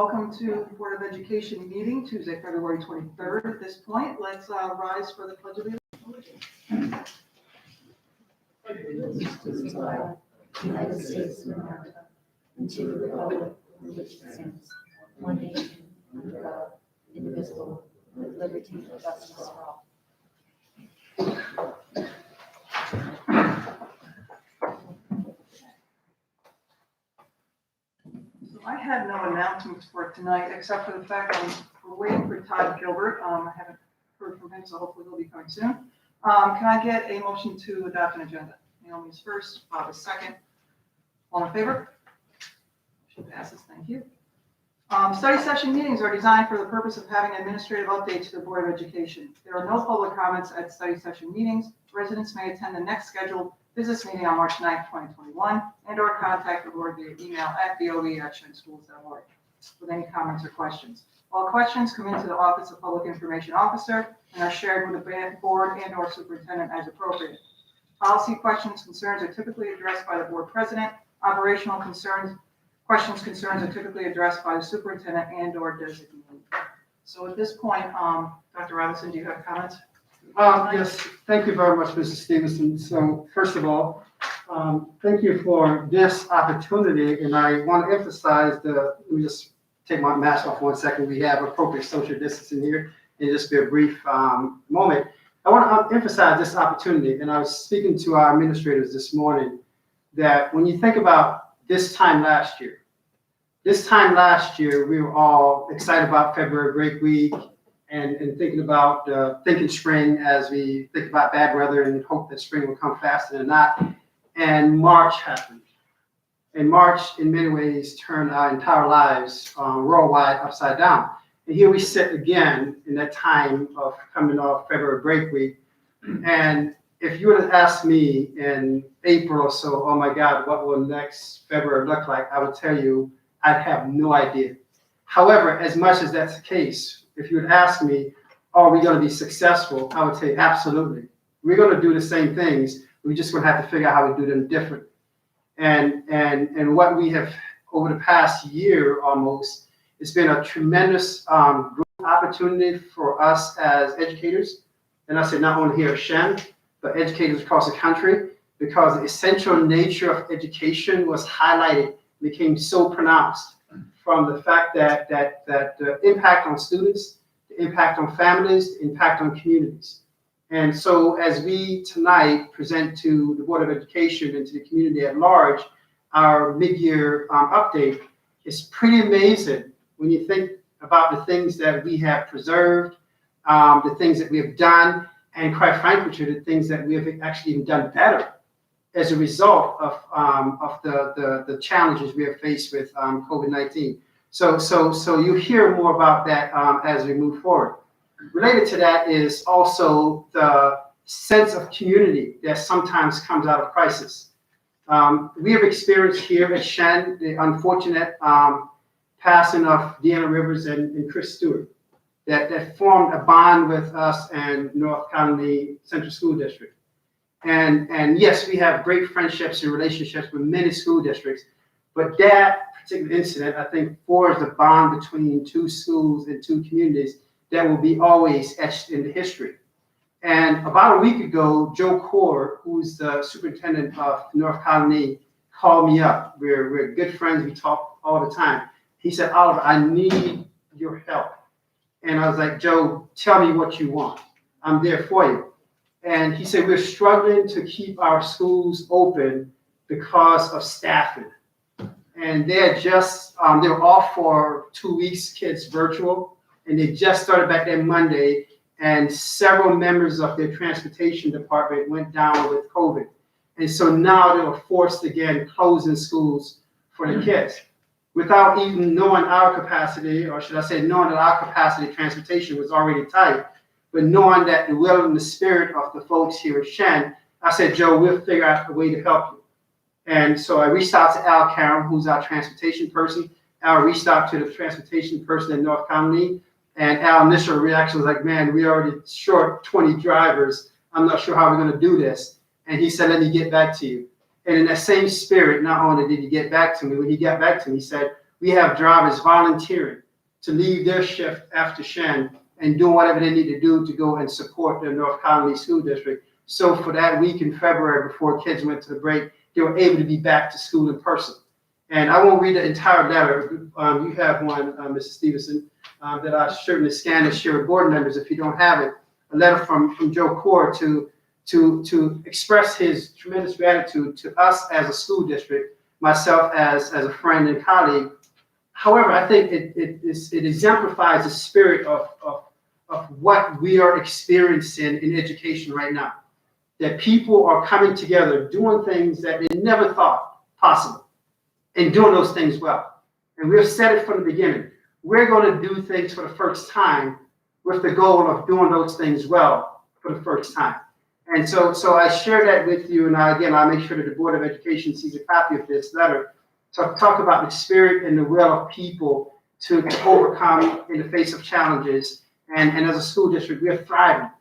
Welcome to Board of Education meeting, Tuesday, February 23rd. At this point, let's rise for the Pledge of Allegiance. United States of America, and to the republic for which it stands, one nation, under God, indivisible, with liberty and justice for all. I had no announcements for tonight, except for the fact we're waiting for Todd Gilbert. I haven't heard from him, so hopefully he'll be coming soon. Can I get a motion to adopt an agenda? Naomi's first, Bob is second. All in favor? Motion passes, thank you. Study session meetings are designed for the purpose of having administrative updates to the Board of Education. There are no public comments at study session meetings. Residents may attend the next scheduled business meeting on March 9th, 2021, and/or contact the board via email at boe@shenschools.org with any comments or questions. All questions come into the Office of Public Information Officer and are shared with the board and/or superintendent as appropriate. Policy questions, concerns are typically addressed by the board president. Operational concerns are typically addressed by the superintendent and/or designee. So at this point, Dr. Robinson, do you have comments? Yes, thank you very much, Mrs. Stevenson. So first of all, thank you for this opportunity, and I want to emphasize let me just take my mask off 1 second. We have appropriate social distancing here, and just be a brief moment. I want to emphasize this opportunity, and I was speaking to our administrators this morning, that when you think about this time last year, we were all excited about February break week and thinking about thinking spring as we think about bad weather and hope that spring will come faster than not. And March happened. And March, in many ways, turned our entire lives worldwide upside down. And here we sit again in that time of coming off February break week. And if you would have asked me in April or so, oh my God, what will next February look like? I would tell you, I'd have no idea. However, as much as that's the case, if you would ask me, are we going to be successful? I would say absolutely. We're going to do the same things. We're just going to have to figure out how we do them differently. And what we have over the past year almost, it's been a tremendous growth opportunity for us as educators. And I say not only here at Shen, but educators across the country, because the essential nature of education was highlighted, became so pronounced, from the fact that the impact on students, the impact on families, the impact on communities. And so as we tonight present to the Board of Education and to the community at large, our mid-year update, is pretty amazing when you think about the things that we have preserved, the things that we have done, and quite frankly, the things that we have actually even done better as a result of the challenges we have faced with COVID-19. So you hear more about that as we move forward. Related to that is also the sense of community that sometimes comes out of crisis. We have experienced here at Shen the unfortunate passing of Deanna Rivers and Chris Stewart that formed a bond with us and North County Central School District. And yes, we have great friendships and relationships with many school districts, but that particular incident, I think, forged a bond between two schools and two communities that will be always etched into history. And about a week ago, Joe Core, who's the superintendent of North County, called me up. We're good friends. We talk all the time. He said, Oliver, I need your help. And I was like, Joe, tell me what you want. I'm there for you. And he said, we're struggling to keep our schools open because of staffing. And they're just, they're off for 2 weeks, kids virtual. And they just started back there Monday. And several members of their transportation department went down with COVID. And so now they were forced again closing schools for the kids without even knowing our capacity, or should I say knowing that our capacity transportation was already tight, but knowing that the will and the spirit of the folks here at Shen, I said, Joe, we'll figure out a way to help you. And so I reached out to Al Karam, who's our transportation person. Al reached out to the transportation person in North County. And Al's initial reaction was like, man, we already short 20 drivers. I'm not sure how we're going to do this. And he said, let me get back to you. And in that same spirit, not only did he get back to me, when he got back to me, he said, We have drivers volunteering to leave their shift after Shen and doing whatever they need to do to go and support the North Colony School District. So for that week in February, before kids went to the break, they were able to be back to school in person. And I won't read the entire letter. You have one, Mrs. Stevenson, that I certainly scanned and share with board members if you don't have it. A letter from Joe Core to express his tremendous gratitude to us as a school district, myself as a friend and colleague. However, I think it exemplifies the spirit of what we are experiencing in education right now. That people are coming together, doing things that they never thought possible, and doing those things well. And we've said it from the beginning. We're going to do things for the first time with the goal of doing those things well for the first time. And so I share that with you, and I'll make sure that the Board of Education sees a copy of this letter to talk about the spirit and the will of people to overcome in the face of challenges. And as a school district, we're thriving.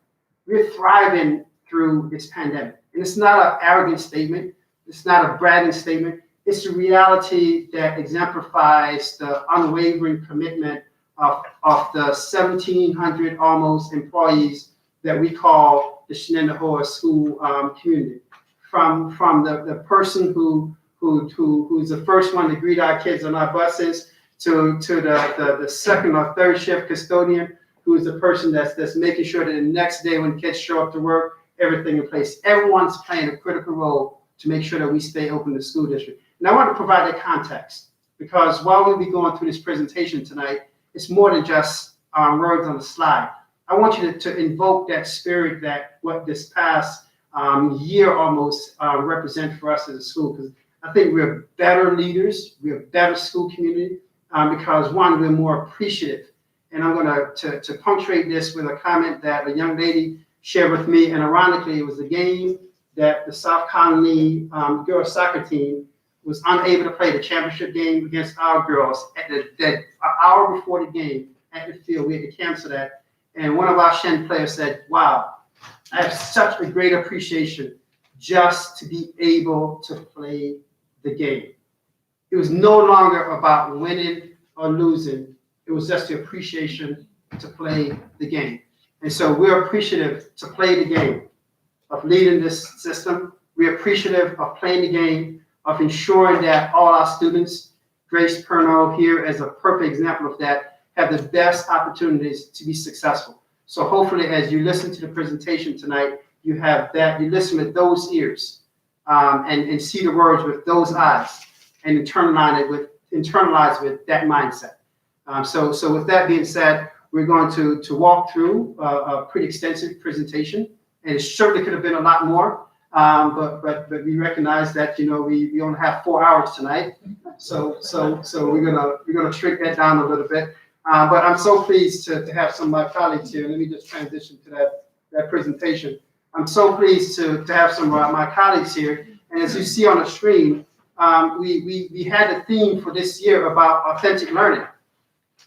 We're thriving through this pandemic. And it's not an arrogant statement. It's not a bragging statement. It's a reality that exemplifies the unwavering commitment of the 1,700 almost employees that we call the Shenendehowa school community. From the person who's the first one to greet our kids on our buses to the second or third shift custodian, who is the person that's making sure that the next day when kids show up to work, everything in place. Everyone's playing a critical role to make sure that we stay open to the school district. And I want to provide that context because while we'll be going through this presentation tonight, it's more than just words on the slide. I want you to invoke that spirit that what this past year almost represent for us as a school, because I think we're better leaders, we're a better school community because one, we're more appreciative. And I'm going to punctuate this with a comment that a young lady shared with me, and ironically, it was a game that the South Colony girls soccer team was unable to play the championship game against our girls at the hour before the game at the field. We had to cancel that. And one of our Shen players said, wow, I have such a great appreciation just to be able to play the game. It was no longer about winning or losing. It was just the appreciation to play the game. And so we're appreciative to play the game, of leading this system. We're appreciative of playing the game, of ensuring that all our students, Grace Pernod here as a perfect example of that, have the best opportunities to be successful. So hopefully as you listen to the presentation tonight, you have that, you listen with those ears and see the words with those eyes and internalize with that mindset. So with that being said, we're going to walk through a pretty extensive presentation, and it certainly could have been a lot more, but we recognize that we only have 4 hours tonight, so we're gonna shrink that down a little bit. But I'm so pleased to have some of my colleagues here. Let me just transition to that presentation. I'm so pleased to have some of my colleagues here, and as you see on the screen, we had a theme for this year about authentic learning.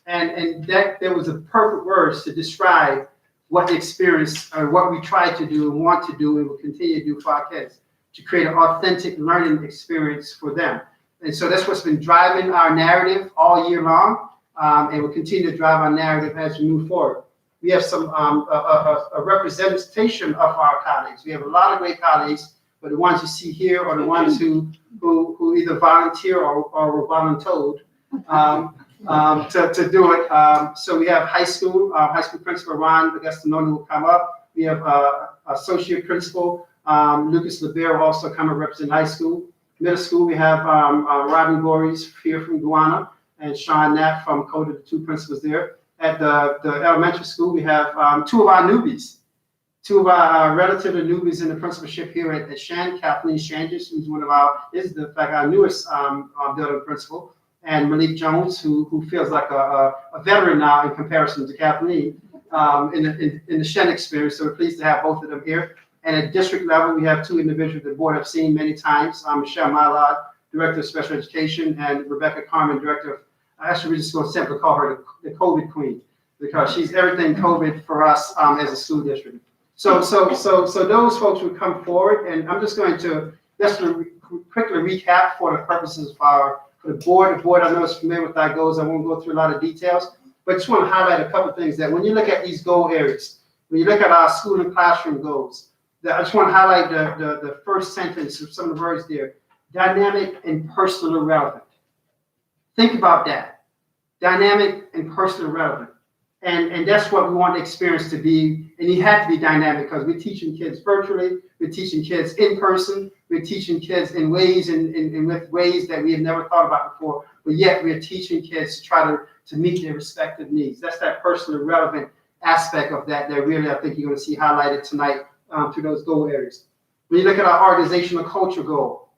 And that there was a perfect words to describe what the experience or what we try to do and want to do and will continue to do for our kids, to create an authentic learning experience for them. And so that's what's been driving our narrative all year long, and will continue to drive our narrative as we move forward. We have some a representation of our colleagues. We have a lot of great colleagues, but the ones you see here are the ones who either volunteer or were voluntold to do it. So we have high school principal Ron Agustinoni will come up. We have associate principal Lucas Libero also come and represent high school. Middle school, we have Robin Boris here from Guyana and Sean Knapp from Kota, the two principals there. At the elementary school, we have two of our newbies, two of our relatively newbies in the principalship here at Shen, Kathleen Shanges, who's our newest building principal, and Malik Jones, who feels like a veteran now in comparison to Kathleen in the Shen experience. So we're pleased to have both of them here. And at district level, we have two individuals the board have seen many times, Michelle Mylod, Director of Special Education, and Rebecca Carmen, Director of, actually we're just going to simply call her the COVID Queen, because she's everything COVID for us as a school district. So those folks would come forward, and I'm just going to quickly recap for the purposes of For the board I know is familiar with our goals. I won't go through a lot of details, but just want to highlight a couple of things that when you look at these goal areas, when you look at our school and classroom goals, that I just want to highlight the first sentence of some of the words there, dynamic and personally relevant. Think about that, dynamic and personally relevant. And that's what we want the experience to be. And you have to be dynamic because we're teaching kids virtually, we're teaching kids in person, we're teaching kids in ways and with ways that we have never thought about before, but yet we're teaching kids to try to meet their respective needs. That's that personally relevant aspect of that really I think you're going to see highlighted tonight through those goal areas. When you look at our organizational culture goal,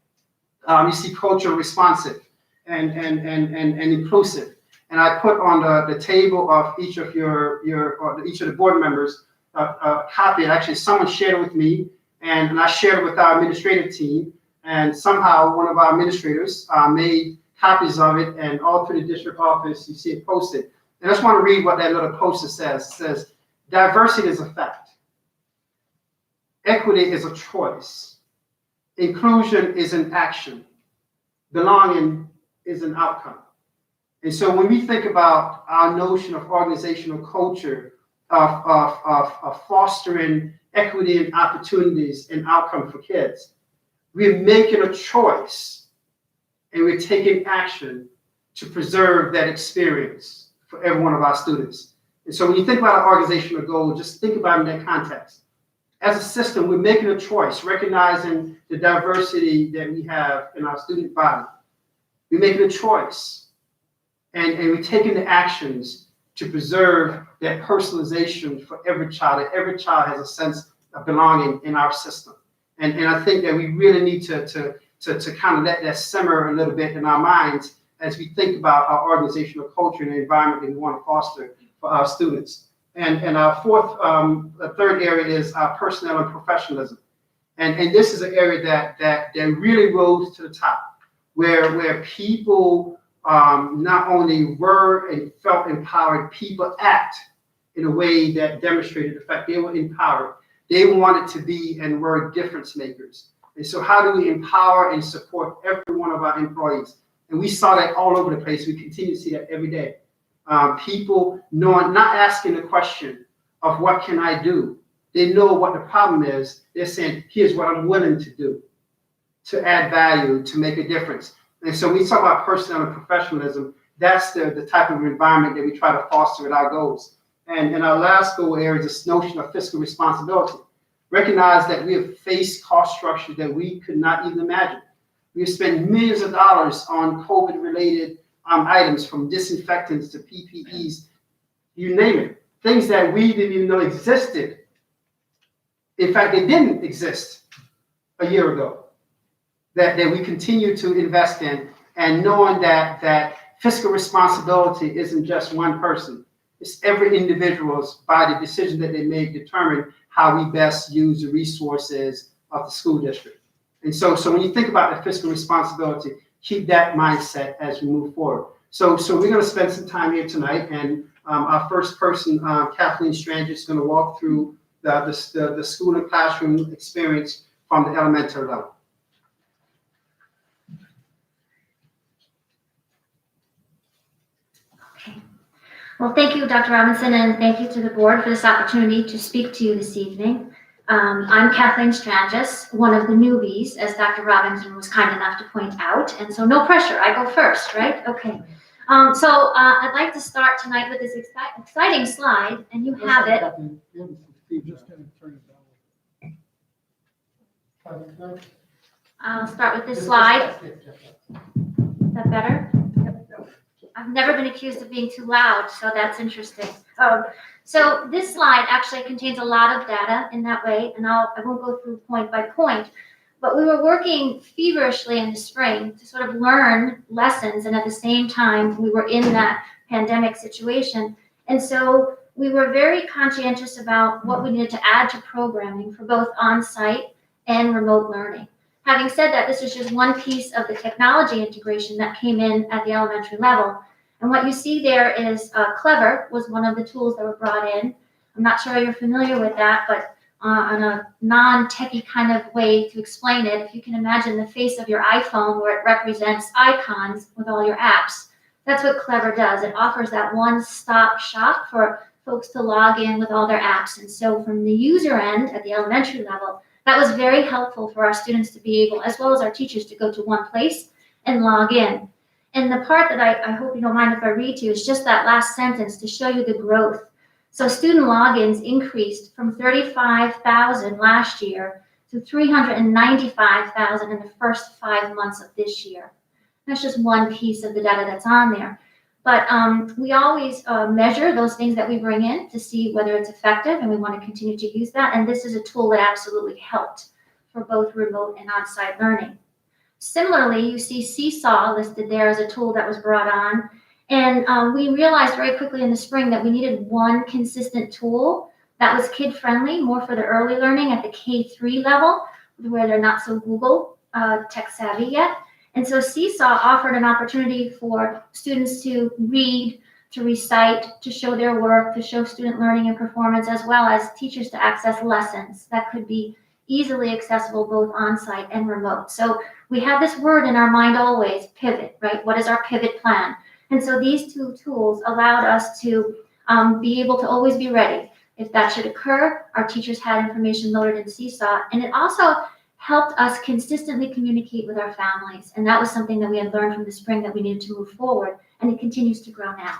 you see culture responsive and inclusive. And I put on the table of each of each of the board members a copy. And actually, someone shared it with me, and I shared it with our administrative team. And somehow, one of our administrators made copies of it, and all through the district office, you see it posted. And I just want to read what that little poster says. It says, "Diversity is a fact. Equity is a choice. Inclusion is an action. Belonging is an outcome." And so when we think about our notion of organizational culture, of fostering equity and opportunities and outcome for kids, we're making a choice and we're taking action to preserve that experience for every one of our students. And so when you think about our organizational goal, just think about it in that context. As a system, we're making a choice, recognizing the diversity that we have in our student body. We're making a choice. And we're taking the actions to preserve that personalization for every child, that every child has a sense of belonging in our system. And I think that we really need to kind of let that simmer a little bit in our minds as we think about our organizational culture and the environment that we want to foster for our students. And our third area is our personnel and professionalism. And this is an area that really rose to the top, where people not only were and felt empowered, people act in a way that demonstrated the fact they were empowered. They wanted to be and were difference makers. And so how do we empower and support every one of our employees? And we saw that all over the place. We continue to see that every day. People knowing, not asking the question of what can I do? They know what the problem is. They're saying, here's what I'm willing to do to add value, to make a difference. And so when we talk about personnel and professionalism, that's the type of environment that we try to foster with our goals. And our last goal area is this notion of fiscal responsibility. Recognize that we have faced cost structures that we could not even imagine. We have spent millions of dollars on COVID-related items, from disinfectants to PPEs, you name it. Things that we didn't even know existed. In fact, they didn't exist a year ago. That we continue to invest in, and knowing that fiscal responsibility isn't just one person. It's every individual's, by the decision that they make, determine how we best use the resources of the school district. And so when you think about the fiscal responsibility, keep that mindset as we move forward. So we're going to spend some time here tonight, and our first person, Kathleen Stranger, is going to walk through the school and classroom experience from the elementary level. Well, thank you, Dr. Robinson, and thank you to the board for this opportunity to speak to you this evening. I'm Kathleen Strangis, one of the newbies, as Dr. Robinson was kind enough to point out, and so no pressure, I go first, right? Okay. So I'd like to start tonight with this exciting slide, and you have it. I'll start with this slide. Is that better? I've never been accused of being too loud, so that's interesting. So this slide actually contains a lot of data in that way, and I won't go through point by point, but we were working feverishly in the spring to sort of learn lessons, and at the same time, we were in that pandemic situation. And so we were very conscientious about what we needed to add to programming for both on-site and remote learning. Having said that, this is just one piece of the technology integration that came in at the elementary level. And what you see there is Clever was one of the tools that were brought in. I'm not sure you're familiar with that, but on a non-techie kind of way to explain it, if you can imagine the face of your iPhone where it represents icons with all your apps, that's what Clever does. It offers that one-stop shop for folks to log in with all their apps. And so from the user end at the elementary level, that was very helpful for our students to be able, as well as our teachers, to go to one place and log in. And the part that I hope you don't mind if I read to you is just that last sentence to show you the growth. So student logins increased from 35,000 last year to 395,000 in the first 5 months of this year. That's just one piece of the data that's on there. But we always measure those things that we bring in to see whether it's effective, and we want to continue to use that. And this is a tool that absolutely helped for both remote and on-site learning. Similarly, you see Seesaw listed there as a tool that was brought on. And we realized very quickly in the spring that we needed one consistent tool that was kid-friendly, more for the early learning at the K-3 level, where they're not so Google tech-savvy yet. And so Seesaw offered an opportunity for students to read, to recite, to show their work, to show student learning and performance, as well as teachers to access lessons that could be easily accessible both on-site and remote. So we have this word in our mind always, pivot, right? What is our pivot plan? And so these two tools allowed us to be able to always be ready. If that should occur, our teachers had information loaded in Seesaw, and it also helped us consistently communicate with our families. And that was something that we had learned from the spring that we needed to move forward, and it continues to grow now.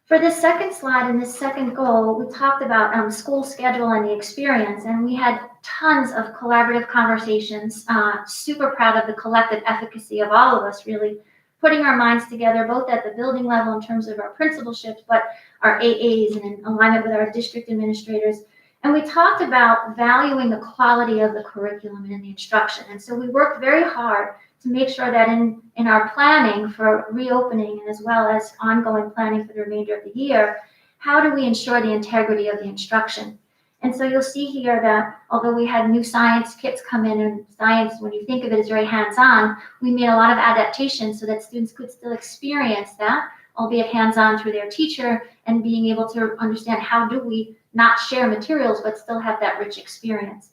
For this second slide and this second goal, we talked about school schedule and the experience, and we had tons of collaborative conversations. Super proud of the collective efficacy of all of us, really putting our minds together, both at the building level in terms of our principalships, but our AAs and in alignment with our district administrators. And we talked about valuing the quality of the curriculum and the instruction. And so we worked very hard to make sure that in our planning for reopening, and as well as ongoing planning for the remainder of the year, how do we ensure the integrity of the instruction? And so you'll see here that although we had new science kits come in, and science, when you think of it, is very hands-on, we made a lot of adaptations so that students could still experience that, albeit hands-on through their teacher, and being able to understand how do we not share materials but still have that rich experience.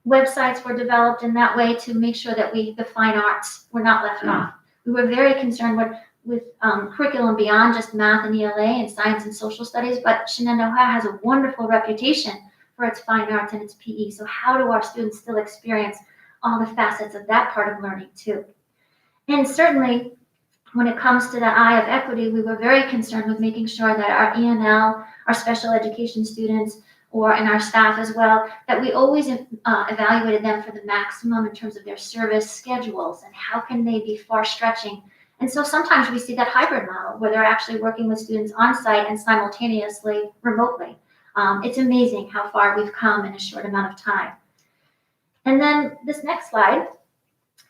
Websites were developed in that way to make sure that the fine arts were not left off. We were very concerned with curriculum beyond just math and ELA and science and social studies, but Shenendehowa has a wonderful reputation for its fine arts and its PE. So how do our students still experience all the facets of that part of learning too? And certainly, when it comes to the eye of equity, we were very concerned with making sure that our ENL, our special education students, and our staff as well, that we always evaluated them for the maximum in terms of their service schedules and how can they be far stretching. And so sometimes we see that hybrid model where they're actually working with students on site and simultaneously remotely. It's amazing how far we've come in a short amount of time. And then this next slide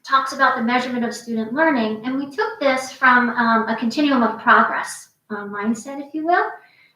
talks about the measurement of student learning. And we took this from a continuum of progress mindset, if you will,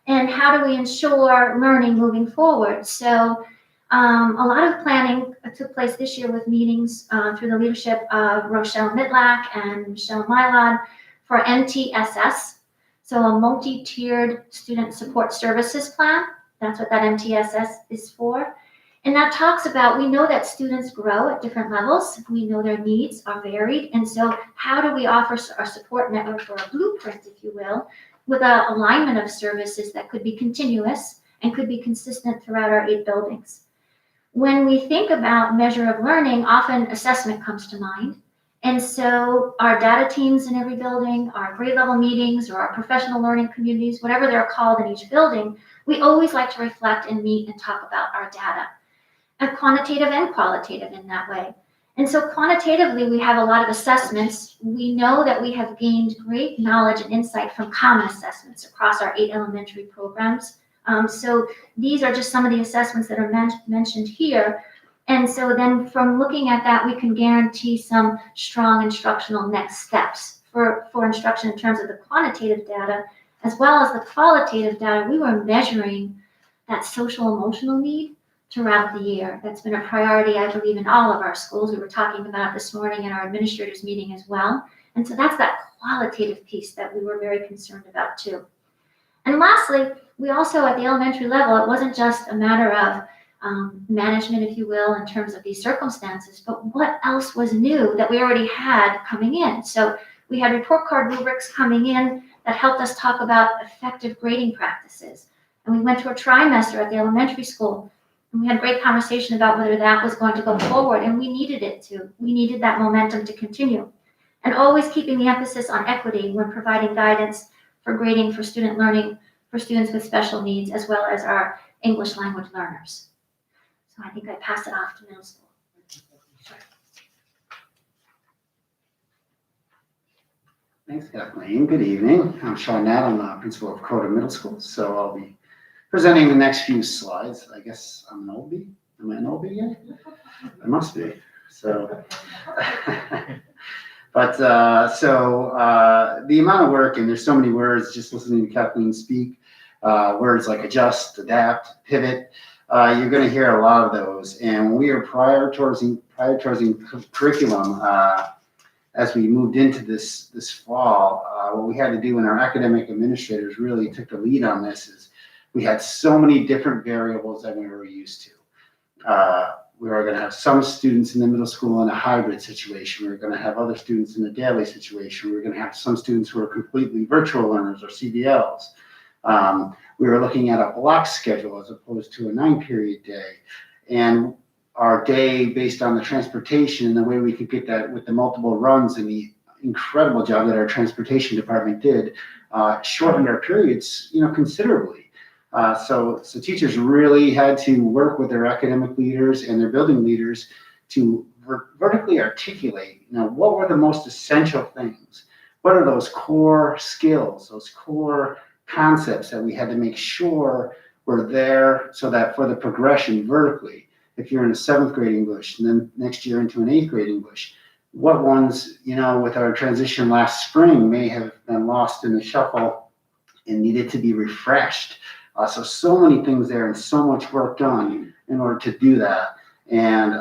and how do we ensure learning moving forward. So a lot of planning took place this year with meetings through the leadership of Rochelle Mitlack and Michelle Mylod for MTSS, so a multi-tiered student support services plan. That's what that MTSS is for. And that talks about, we know that students grow at different levels. We know their needs are varied. And so how do we offer our support network, or a blueprint, if you will, with an alignment of services that could be continuous and could be consistent throughout our 8 buildings. When we think about measure of learning, often assessment comes to mind. And so our data teams in every building, our grade level meetings, or our professional learning communities, whatever they're called in each building, we always like to reflect and meet and talk about our data, and quantitative and qualitative in that way. And so quantitatively, we have a lot of assessments. We know that we have gained great knowledge and insight from common assessments across our 8 elementary programs. So these are just some of the assessments that are mentioned here. And so then from looking at that, we can guarantee some strong instructional next steps for instruction in terms of the quantitative data, as well as the qualitative data. We were measuring that social emotional need throughout the year. That's been a priority, I believe, in all of our schools. We were talking about this morning in our administrators meeting as well. And so that's that qualitative piece that we were very concerned about too. And lastly, we also at the elementary level, it wasn't just a matter of management, if you will, in terms of these circumstances, but what else was new that we already had coming in? So we had report card rubrics coming in that helped us talk about effective grading practices. And we went to a trimester at the elementary school, and we had great conversation about whether that was going to go forward, and we needed it to. We needed that momentum to continue. And always keeping the emphasis on equity when providing guidance for grading for student learning, for students with special needs, as well as our English language learners. So I think I passed it off to middle school. Thanks, Kathleen. Good evening. I'm Sean Natt. I'm the principal of Kota Middle School. So I'll be presenting the next few slides. I guess I'm an oldie. Am I an oldie yet? I must be. So, but the amount of work, and there's so many words just listening to Kathleen speak, words like adjust, adapt, pivot. You're going to hear a lot of those. And when we are prioritizing curriculum, as we moved into this fall, what we had to do, and our academic administrators really took the lead on this, is we had so many different variables than we were used to. We were going to have some students in the middle school in a hybrid situation. We were going to have other students in a daily situation. We were going to have some students who are completely virtual learners or CDLs. We were looking at a block schedule as opposed to a 9-period day. And our day, based on the transportation and the way we could get that with the multiple runs and the incredible job that our transportation department did, shortened our periods, considerably. So teachers really had to work with their academic leaders and their building leaders to vertically articulate, what were the most essential things? What are those core skills, those core concepts that we had to make sure were there so that for the progression vertically, if you're in a 7th grade English and then next year into an 8th grade English, what ones, with our transition last spring may have been lost in the shuffle and needed to be refreshed. So many things there and so much work done in order to do that. And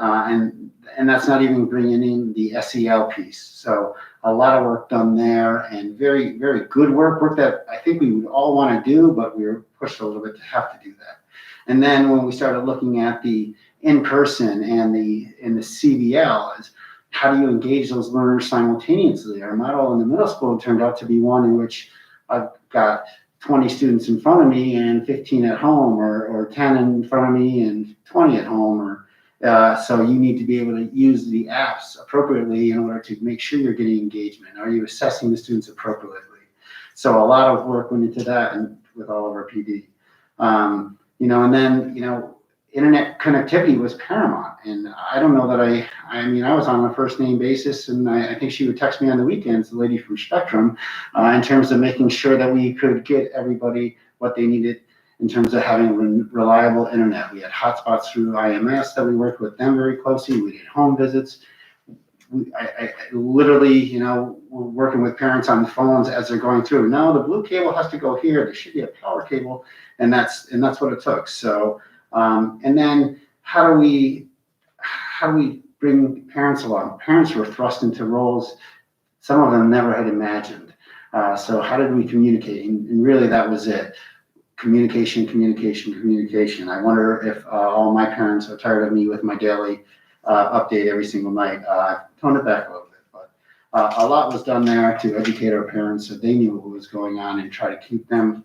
that's not even bringing in the SEL piece. So a lot of work done there and very, very good work that I think we would all want to do, but we were pushed a little bit to have to do that. And then when we started looking at the in-person and the CBL, is how do you engage those learners simultaneously? Our model in the middle school turned out to be one in which I've got 20 students in front of me and 15 at home, or 10 in front of me and 20 at home, so you need to be able to use the apps appropriately in order to make sure you're getting engagement. Are you assessing the students appropriately? So a lot of work went into that and with all of our PD. And then, internet connectivity was paramount. And I don't know that I was on a first name basis, and I think she would text me on the weekends, the lady from Spectrum, in terms of making sure that we could get everybody what they needed in terms of having reliable internet. We had hotspots through IMS that we worked with them very closely. We did home visits. I literally, we're working with parents on phones as they're going through. No, the blue cable has to go here. There should be a power cable, and that's what it took. So, and then how do we bring parents along? Parents were thrust into roles some of them never had imagined. So how did we communicate? And really, that was it. Communication. I wonder if all my parents are tired of me with my daily update every single night. Tone it back a little bit, but a lot was done there to educate our parents so they knew what was going on and try to keep them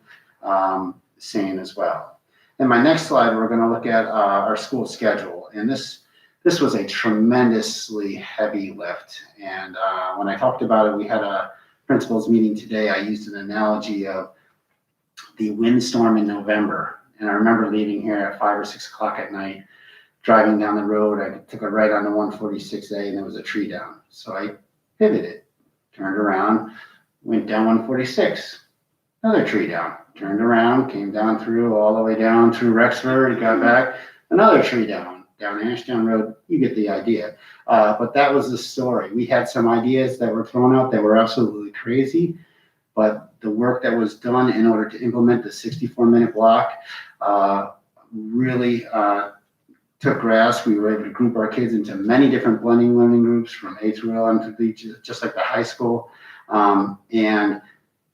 sane as well. In my next slide, we're going to look at our school schedule, and this was a tremendously heavy lift. And when I talked about it, we had a principals meeting today. I used an analogy of the windstorm in November, and I remember leaving here at 5 or 6 o'clock at night, driving down the road. I took a right on the 146A, and there was a tree down. So I pivoted, turned around, went down 146, another tree down, turned around, came down through all the way down through Rexford, got back, another tree down Ashdown Road. You get the idea. But that was the story. We had some ideas that were thrown out that were absolutely crazy, but the work that was done in order to implement the 64-minute block really took grasp. We were able to group our kids into many different blending learning groups from A through L to B, just like the high school. And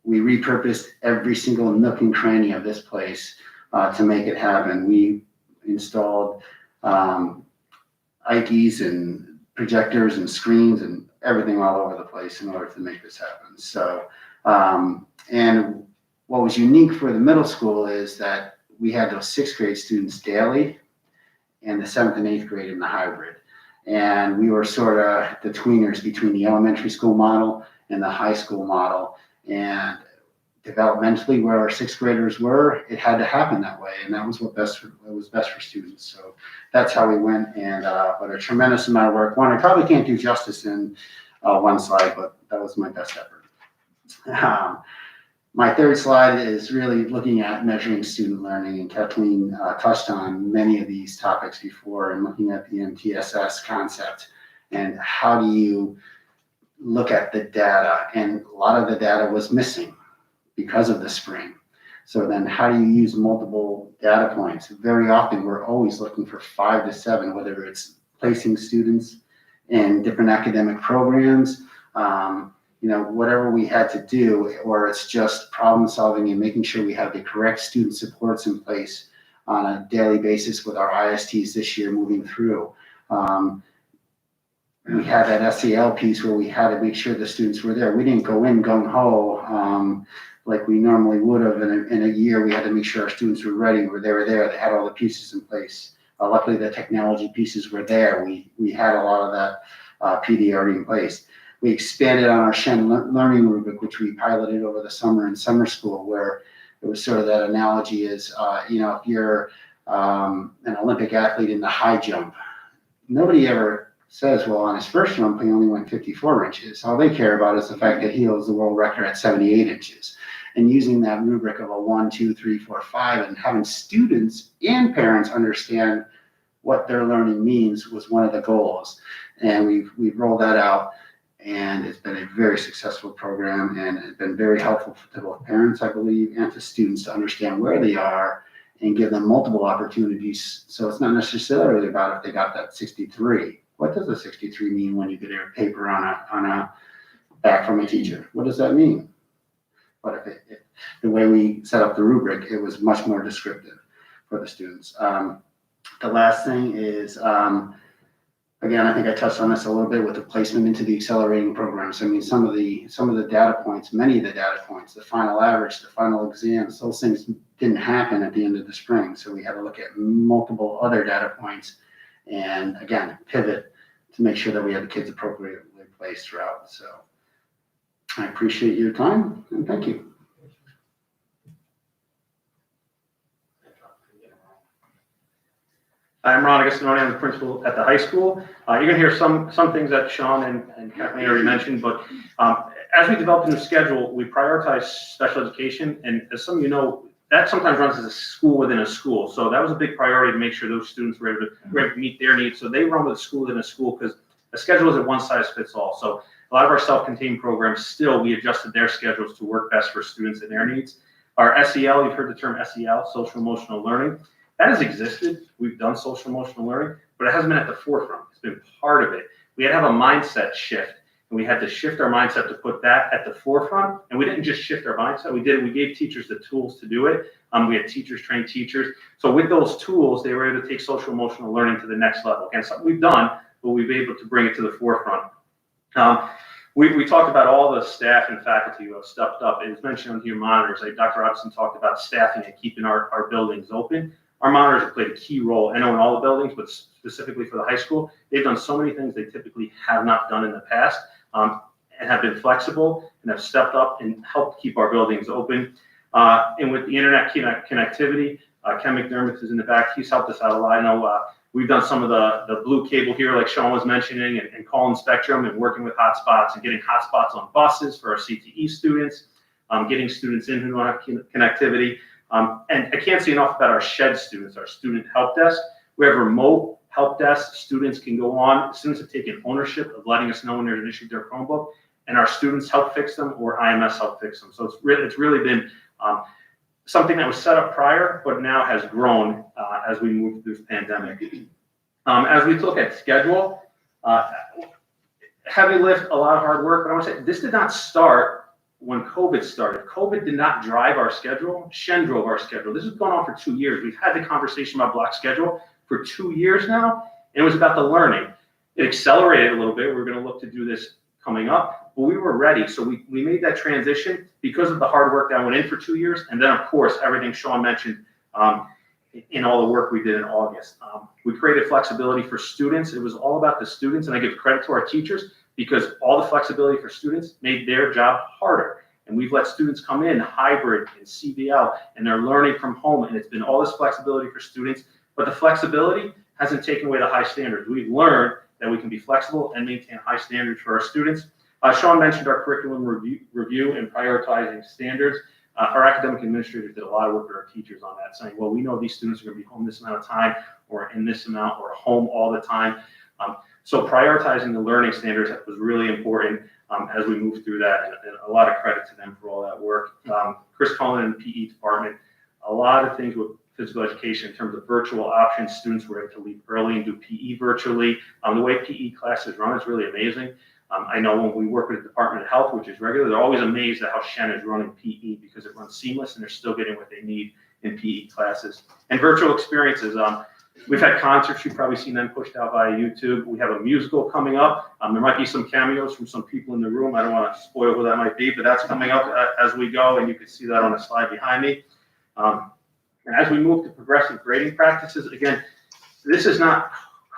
We repurposed every single nook and cranny of this place to make it happen. We installed Ikes and projectors and screens and everything all over the place in order to make this happen. So, and what was unique for the middle school is that we had those 6th grade students daily and the 7th and 8th grade in the hybrid. And we were sort of the tweeners between the elementary school model and the high school model. And developmentally, where our 6th graders were, it had to happen that way. And that was what was best for students. So that's how we went. And but a tremendous amount of work. One, I probably can't do justice in one slide, but that was my best effort. My third slide is really looking at measuring student learning, and Kathleen touched on many of these topics before, and looking at the MTSS concept and how do you look at the data. And a lot of the data was missing because of the spring. So then how do you use multiple data points? Very often we're always looking for 5 to 7, whether it's placing students in different academic programs, whatever we had to do, or it's just problem solving and making sure we have the correct student supports in place on a daily basis with our ISTs this year moving through. We had that SEL piece where we had to make sure the students were there. We didn't go in gung-ho like we normally would have in a year. We had to make sure our students were ready, they were there, they had all the pieces in place. Luckily, the technology pieces were there. We had a lot of that PD already in place. We expanded on our Shen learning rubric, which we piloted over the summer in summer school, where it was sort of that analogy is, if you're an Olympic athlete in the high jump, nobody ever says, well, on his first jump, he only went 54 inches. All they care about is the fact that he holds the world record at 78 inches. And using that rubric of a 1, 2, 3, 4, 5, and having students and parents understand what their learning means was one of the goals. And we've rolled that out. And it's been a very successful program, and it's been very helpful to both parents, I believe, and to students to understand where they are and give them multiple opportunities. So it's not necessarily about if they got that 63. What does a 63 mean when you get a paper on a back from a teacher? What does that mean? But if the way we set up the rubric, it was much more descriptive for the students. The last thing is, again, I think I touched on this a little bit with the placement into the accelerating programs. I mean, some of the data points, many of the data points, the final average, the final exams, those things didn't happen at the end of the spring. So we had to look at multiple other data points and, again, pivot to make sure that we had the kids appropriately placed throughout. So I appreciate your time, and thank you. I'm Ron Agostinoni. I'm the principal at the high school. You're going to hear some things that Sean and Kathleen already mentioned, but as we developed a new schedule, we prioritize special education, and as some of you know, that sometimes runs as a school within a school. So that was a big priority to make sure those students were able to meet their needs. So they run with a school within a school because the schedule isn't one size fits all. So a lot of our self-contained programs, still, we adjusted their schedules to work best for students and their needs. Our SEL, you've heard the term SEL, social emotional learning. That has existed. We've done social emotional learning, but it hasn't been at the forefront. It's been part of it. We had to have a mindset shift, and we had to shift our mindset to put that at the forefront. And we didn't just shift our mindset. We gave teachers the tools to do it. We had teachers train teachers. So with those tools, they were able to take social emotional learning to the next level. Again, something we've done, but we've been able to bring it to the forefront. We talked about all the staff and faculty who have stepped up. It was mentioned on here monitors. Like Dr. Robinson talked about staffing and keeping our buildings open. Our monitors have played a key role. I know in all the buildings, but specifically for the high school, they've done so many things they typically have not done in the past, and have been flexible and have stepped up and helped keep our buildings open. And with the internet connectivity, Ken McDermott is in the back. He's helped us out a lot. I know we've done some of the blue cable here, like Sean was mentioning, and calling Spectrum and working with hotspots and getting hotspots on buses for our CTE students, getting students in who don't have connectivity. And I can't say enough about our SHED students, our student help desk. We have remote help desk. Students can go on. Students have taken ownership of letting us know when there's an issue with their Chromebook, and our students help fix them, or IMS help fix them. So it's really been something that was set up prior, but now has grown as we move through this pandemic. As we look at schedule, heavy lift, a lot of hard work, but I want to say this did not start when COVID started. COVID did not drive our schedule. Shen drove our schedule. This has gone on for 2 years. We've had the conversation about block schedule for 2 years now, and it was about the learning. It accelerated a little bit. We're going to look to do this coming up, but we were ready. So we made that transition because of the hard work that went in for 2 years. And then, of course, everything Sean mentioned in all the work we did in August. We created flexibility for students. It was all about the students, and I give credit to our teachers because all the flexibility for students made their job harder. And we've let students come in hybrid and CBL, and they're learning from home, and it's been all this flexibility for students. But the flexibility hasn't taken away the high standards. We've learned that we can be flexible and maintain high standards for our students. Sean mentioned our curriculum review and prioritizing standards. Our academic administrators did a lot of work with our teachers on that, saying, well, we know these students are going to be home this amount of time, or in this amount, or home all the time. So prioritizing the learning standards was really important as we moved through that, and a lot of credit to them for all that work. Chris Cullen in the PE department, a lot of things with physical education in terms of virtual options. Students were able to leave early and do PE virtually. The way PE classes run is really amazing. I know when we work with the Department of Health, which is regular, they're always amazed at how Shen is running PE because it runs seamless and they're still getting what they need in PE classes. And virtual experiences, we've had concerts, you've probably seen them pushed out via YouTube. We have a musical coming up. There might be some cameos from some people in the room. I don't want to spoil who that might be, but that's coming up as we go, and you can see that on the slide behind me. And as we move to progressive grading practices, again, this is not,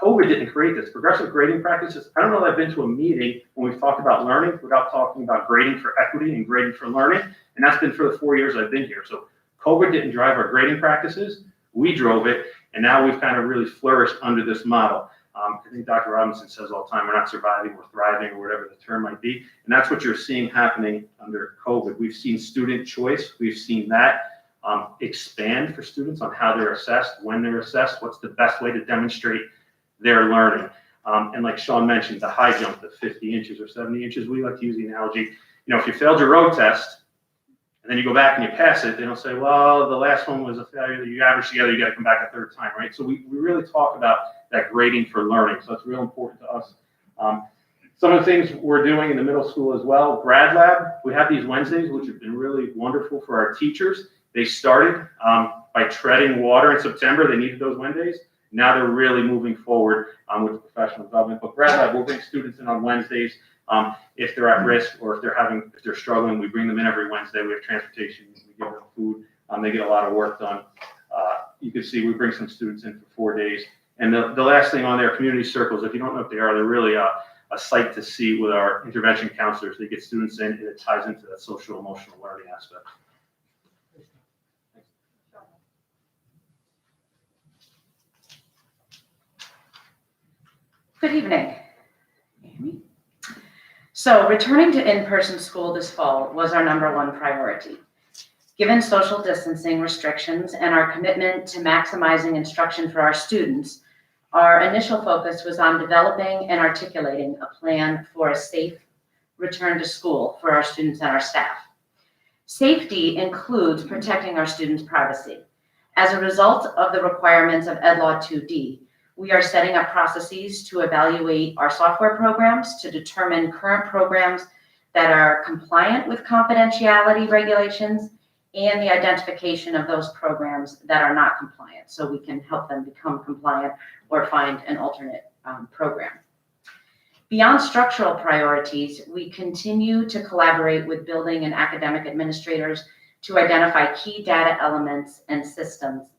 COVID didn't create this. Progressive grading practices, I don't know that I've been to a meeting when we've talked about learning without talking about grading for equity and grading for learning, and that's been for the 4 years I've been here. So COVID didn't drive our grading practices, we drove it, and now we've kind of really flourished under this model. I think Dr. Robinson says all the time, we're not surviving, we're thriving, or whatever the term might be, and that's what you're seeing happening under COVID. We've seen student choice, we've seen that expand for students on how they're assessed, when they're assessed, what's the best way to demonstrate their learning. And like Sean mentioned, the high jump, the 50 inches or 70 inches, we like to use the analogy, you know, if you failed your road test and then you go back and you pass it, they don't say, well, the last one was a failure, you average together, you got to come back a third time, right? So we really talk about that grading for learning. So it's real important to us. Some of the things we're doing in the middle school as well, Grad Lab, we have these Wednesdays, which have been really wonderful for our teachers. They started by treading water in September. They needed those Wednesdays. Now they're really moving forward with professional development. But Grad Lab, we'll bring students in on Wednesdays if they're at risk or if they're struggling. We bring them in every Wednesday. We have transportation. We give them food. They get a lot of work done. You can see we bring some students in for 4 days. And the last thing on there, community circles. If you don't know what they are, they're really a sight to see with our intervention counselors. They get students in, and it ties into that social emotional learning aspect. Good evening. Amy? So returning to in-person school this fall was our #1 priority. Given social distancing restrictions and our commitment to maximizing instruction for our students, our initial focus was on developing and articulating a plan for a safe return to school for our students and our staff. Safety includes protecting our students' privacy. As a result of the requirements of Ed Law 2D, we are setting up processes to evaluate our software programs to determine current programs that are compliant with confidentiality regulations and the identification of those programs that are not compliant, so we can help them become compliant or find an alternate program. Beyond structural priorities, we continue to collaborate with building and academic administrators to identify key data elements and systems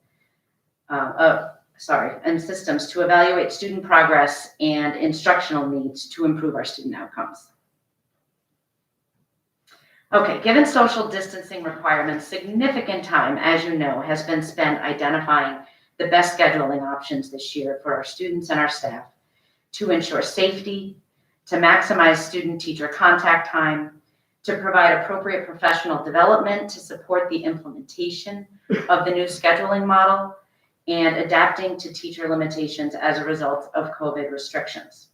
to evaluate student progress and instructional needs to improve our student outcomes. Okay, given social distancing requirements, significant time, as you know, has been spent identifying the best scheduling options this year for our students and our staff to ensure safety, to maximize student-teacher contact time, to provide appropriate professional development to support the implementation of the new scheduling model, and adapting to teacher limitations as a result of COVID restrictions.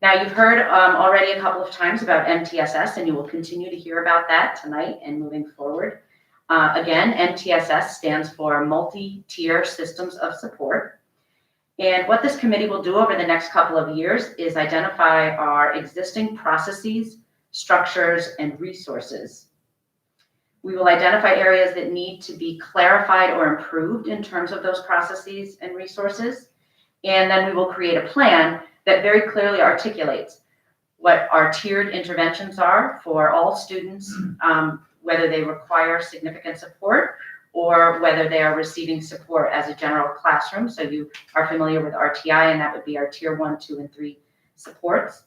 Now, you've heard already a couple of times about MTSS, and you will continue to hear about that tonight and moving forward. Again, MTSS stands for Multi-Tier Systems of Support. And what this committee will do over the next couple of years is identify our existing processes, structures, and resources. We will identify areas that need to be clarified or improved in terms of those processes and resources. And then we will create a plan that very clearly articulates what our tiered interventions are for all students, whether they require significant support or whether they are receiving support as a general classroom. So you are familiar with RTI, and that would be our tier 1, 2, and 3 supports.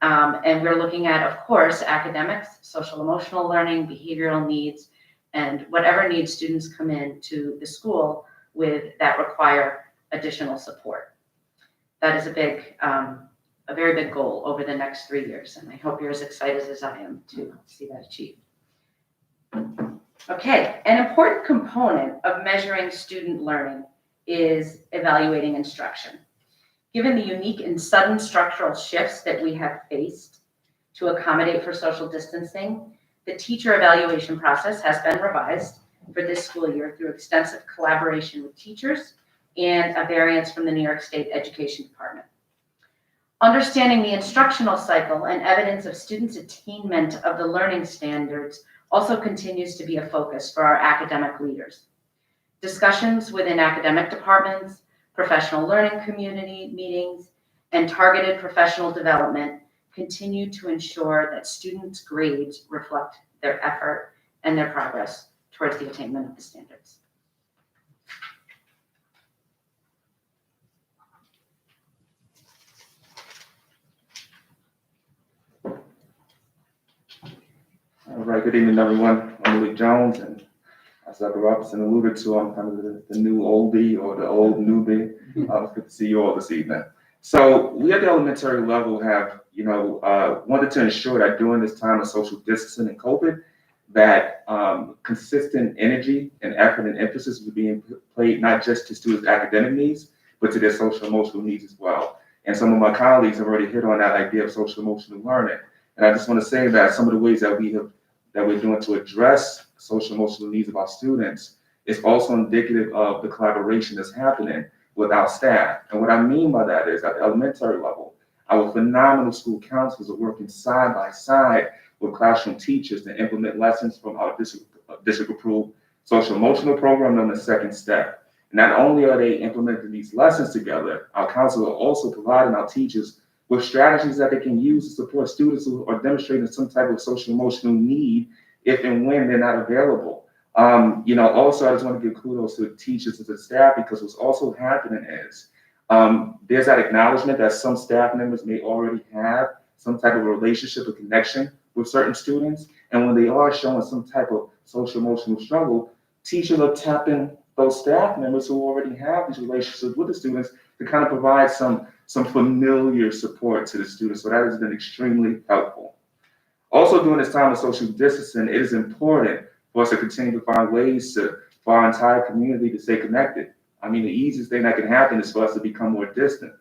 And we're looking at, of course, academics, social emotional learning, behavioral needs, and whatever needs students come in to the school with that require additional support. That is a very big goal over the next 3 years, and I hope you're as excited as I am to see that achieved. Okay, an important component of measuring student learning is evaluating instruction. Given the unique and sudden structural shifts that we have faced to accommodate for social distancing, the teacher evaluation process has been revised for this school year through extensive collaboration with teachers and a variance from the New York State Education Department. Understanding the instructional cycle and evidence of students' attainment of the learning standards also continues to be a focus for our academic leaders. Discussions within academic departments, professional learning community meetings, and targeted professional development continue to ensure that students' grades reflect their effort and their progress towards the attainment of the standards. All right, good evening, everyone. I'm Malik Jones, and as Dr. Robinson alluded to, I'm kind of the new oldie or the old newbie. It's good to see you all this evening. So we at the elementary level have, wanted to ensure that during this time of social distancing and COVID, that consistent energy and effort and emphasis was being played not just to students' academic needs, but to their social emotional needs as well. And some of my colleagues have already hit on that idea of social emotional learning. And I just want to say that some of the ways that we're doing to address social emotional needs of our students is also indicative of the collaboration that's happening with our staff. And what I mean by that is at the elementary level, our phenomenal school counselors are working side by side with classroom teachers to implement lessons from our district approved social emotional program known as Second Step. Not only are they implementing these lessons together, our counselors are also providing our teachers with strategies that they can use to support students who are demonstrating some type of social emotional need if and when they're not available. Also, I just want to give kudos to the teachers and to the staff, because what's also happening is there's that acknowledgement that some staff members may already have some type of relationship or connection with certain students. And when they are showing some type of social emotional struggle, teachers are tapping those staff members who already have these relationships with the students to kind of provide some familiar support to the students. So that has been extremely helpful. Also, during this time of social distancing, it is important for us to continue to find ways for our entire community to stay connected. I mean, the easiest thing that can happen is for us to become more distant.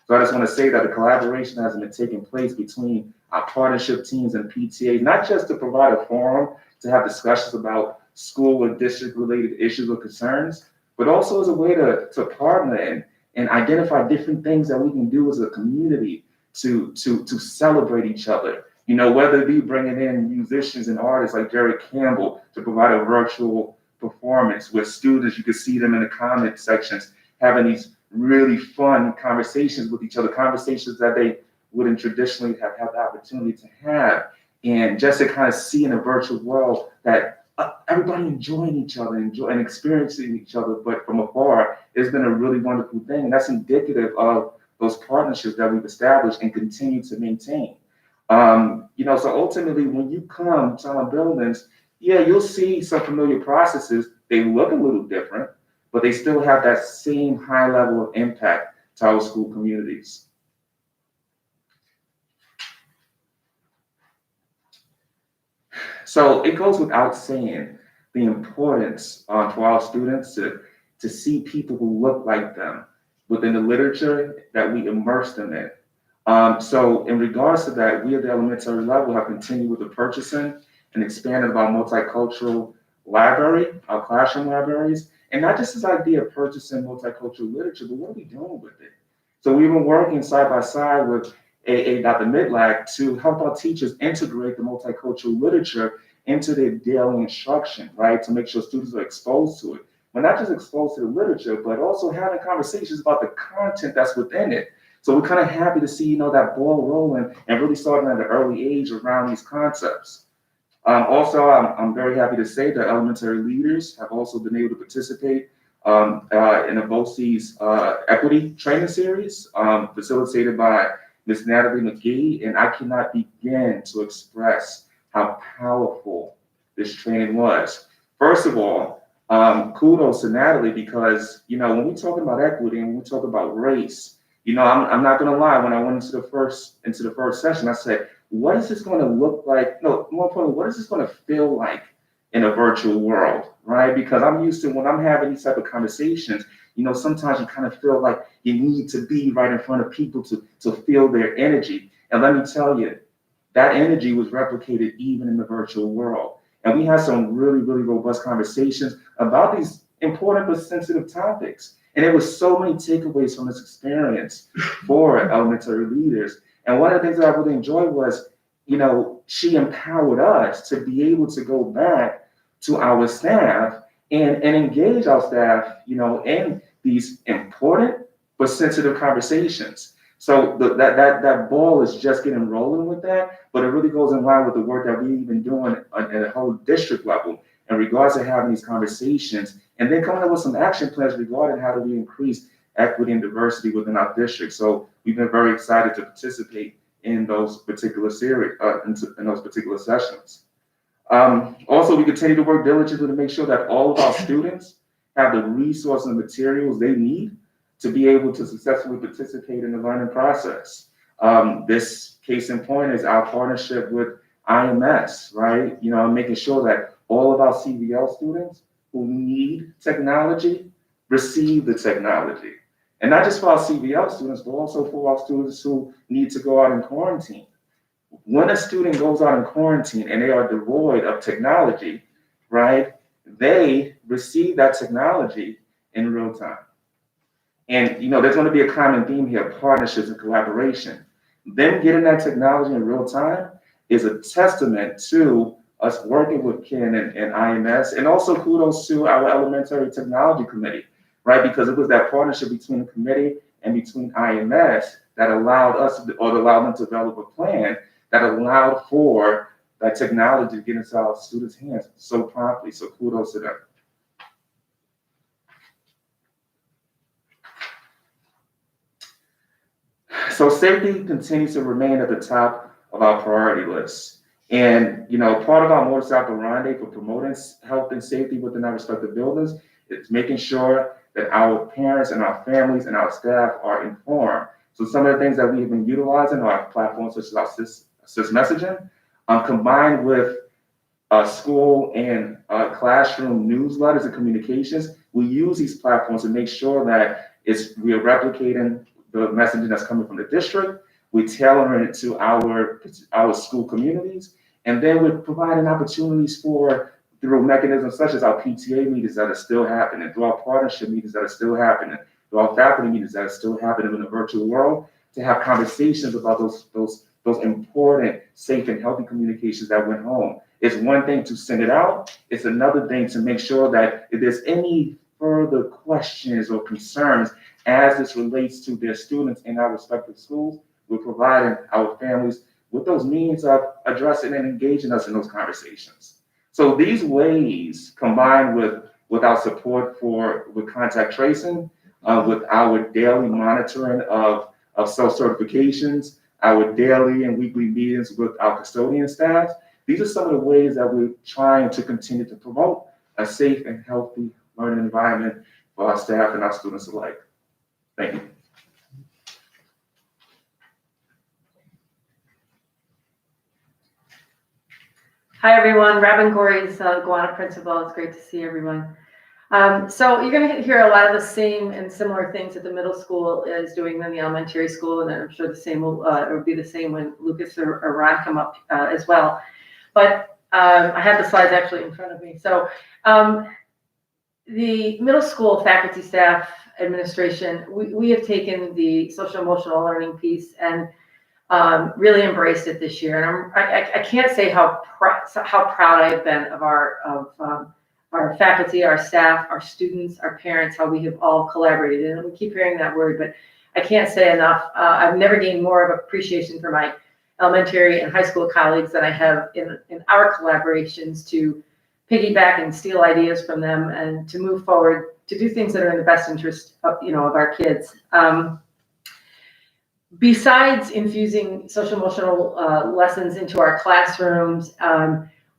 So I just want to say that the collaboration has been taking place between our partnership teams and PTAs, not just to provide a forum to have discussions about school or district related issues or concerns, but also as a way to partner and identify different things that we can do as a community to celebrate each other. Whether it be bringing in musicians and artists like Jerry Campbell to provide a virtual performance with students, you can see them in the comment sections having these really fun conversations with each other, conversations that they wouldn't traditionally have had the opportunity to have. And just to kind of see in a virtual world that everybody enjoying each other and experiencing each other, but from afar, it's been a really wonderful thing. And that's indicative of those partnerships that we've established and continue to maintain. So ultimately, when you come to our buildings, you'll see some familiar processes. They look a little different, but they still have that same high level of impact to our school communities. So it goes without saying the importance for our students to see people who look like them within the literature that we immerse them in. So in regards to that, we at the elementary level have continued with the purchasing and expanded our multicultural library, our classroom libraries, and not just this idea of purchasing multicultural literature, but what are we doing with it? So we've been working side by side with Dr. Midlack, to help our teachers integrate the multicultural literature into their daily instruction, right? To make sure students are exposed to it. We're not just exposed to the literature, but also having conversations about the content that's within it. So we're kind of happy to see, that ball rolling and really starting at an early age around these concepts. Also, I'm very happy to say that elementary leaders have also been able to participate in the BOCES equity training series, facilitated by Ms. Natalie McGee, and I cannot begin to express how powerful this training was. First of all, kudos to Natalie, because, when we talk about equity and we talk about race, I'm not going to lie, when I went into the first session, I said, what is this going to look like? No, more importantly, what is this going to feel like in a virtual world, right? Because I'm used to, when I'm having these type of conversations, sometimes you kind of feel like you need to be right in front of people to feel their energy. And let me tell you, that energy was replicated even in the virtual world. And we had some really, really robust conversations about these important but sensitive topics. And there was so many takeaways from this experience for elementary leaders. And one of the things that I really enjoyed was, she empowered us to be able to go back to our staff and engage our staff, in these important but sensitive conversations. So that ball is just getting rolling with that, but it really goes in line with the work that we've been doing at a whole district level in regards to having these conversations, and then coming up with some action plans regarding how do we increase equity and diversity within our district. So we've been very excited to participate in those particular series, in those particular sessions. Also, we continue to work diligently to make sure that all of our students have the resources and materials they need to be able to successfully participate in the learning process. This case in point is our partnership with IMS, right? Making sure that all of our CVL students who need technology receive the technology. And not just for our CVL students, but also for our students who need to go out in quarantine. When a student goes out in quarantine and they are devoid of technology, right, they receive that technology in real time. And, there's going to be a common theme here, partnerships and collaboration. Them getting that technology in real time is a testament to us working with Ken and IMS, and also kudos to our elementary technology committee, right? Because it was that partnership between the committee and between IMS that allowed us, or allowed them to develop a plan that allowed for that technology to get into our students' hands so promptly. So kudos to them. So safety continues to remain at the top of our priority list. And, part of our modus operandi for promoting health and safety within our respective buildings is making sure that our parents and our families and our staff are informed. So some of the things that we have been utilizing are platforms such as our SIS messaging, combined with school and classroom newsletters and communications. We use these platforms to make sure that we are replicating the messaging that's coming from the district. We're tailoring it to our school communities, and then we're providing opportunities through mechanisms such as our PTA meetings that are still happening, through our partnership meetings that are still happening, through our faculty meetings that are still happening in the virtual world, to have conversations about those important, safe, and healthy communications that went home. It's one thing to send it out. It's another thing to make sure that if there's any further questions or concerns as this relates to their students in our respective schools, we're providing our families with those means of addressing and engaging us in those conversations. So these ways, combined with our support with contact tracing, with our daily monitoring of self-certifications, our daily and weekly meetings with our custodian staff, these are some of the ways that we're trying to continue to promote a safe and healthy learning environment for our staff and our students alike. Thank you. Hi, everyone. Robin Gorey's Guana principal. It's great to see everyone. So you're going to hear a lot of the same and similar things that the middle school is doing in the elementary school, and I'm sure the same will be the same when Lucas or Ron come up as well. But I have the slides actually in front of me. So the middle school faculty, staff, administration, we have taken the social emotional learning piece and really embraced it this year. And I can't say how proud I've been of our faculty, our staff, our students, our parents, how we have all collaborated. And we keep hearing that word, but I can't say enough. I've never gained more of appreciation for my elementary and high school colleagues than I have in our collaborations to piggyback and steal ideas from them and to move forward, to do things that are in the best interest of, of our kids. Besides infusing social emotional lessons into our classrooms,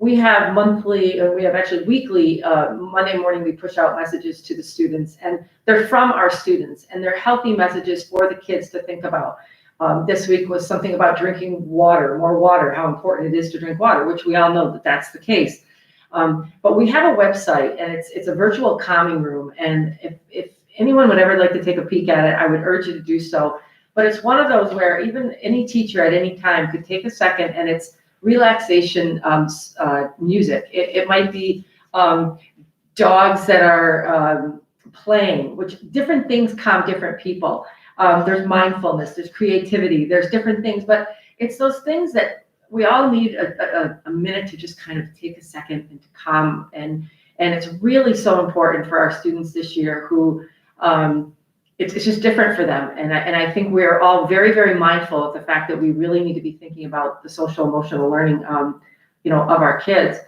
we have monthly, or we have actually weekly, Monday morning, we push out messages to the students, and they're from our students, and they're healthy messages for the kids to think about. This week was something about drinking water, more water, how important it is to drink water, which we all know that that's the case. But we have a website, and it's a virtual calming room, and if anyone would ever like to take a peek at it, I would urge you to do so. But it's one of those where even any teacher at any time could take a second, and it's relaxation music. It might be dogs that are playing, which different things calm different people. There's mindfulness, there's creativity, there's different things, but it's those things that we all need a minute to just kind of take a second and to calm. And it's really so important for our students this year who it's just different for them. And I think we're all very, very mindful of the fact that we really need to be thinking about the social emotional learning, of our kids.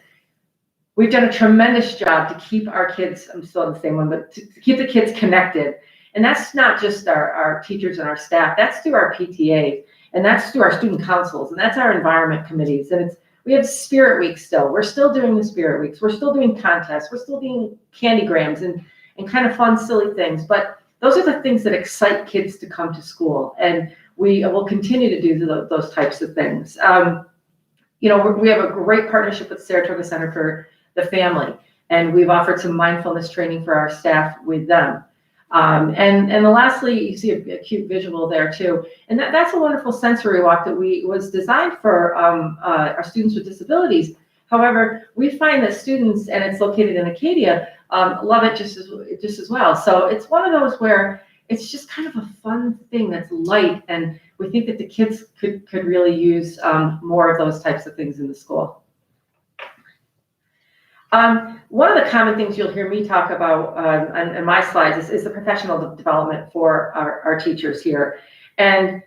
We've done a tremendous job to keep our kids, I'm still on the same one, but to keep the kids connected. And that's not just our teachers and our staff, that's through our PTA, and that's through our student councils, and that's our environment committees. And we have Spirit Week still. We're still doing the Spirit Weeks. We're still doing contests. We're still doing candygrams and kind of fun, silly things. But those are the things that excite kids to come to school, and we will continue to do those types of things. We have a great partnership with Saratoga Center for the Family, and we've offered some mindfulness training for our staff with them. And lastly, you see a cute visual there too, and that's a wonderful sensory walk that was designed for our students with disabilities. However, we find that students, and it's located in Acadia, love it just as well. So it's one of those where it's just kind of a fun thing that's light, and we think that the kids could really use more of those types of things in the school. One of the common things you'll hear me talk about on my slides is the professional development for our teachers here. And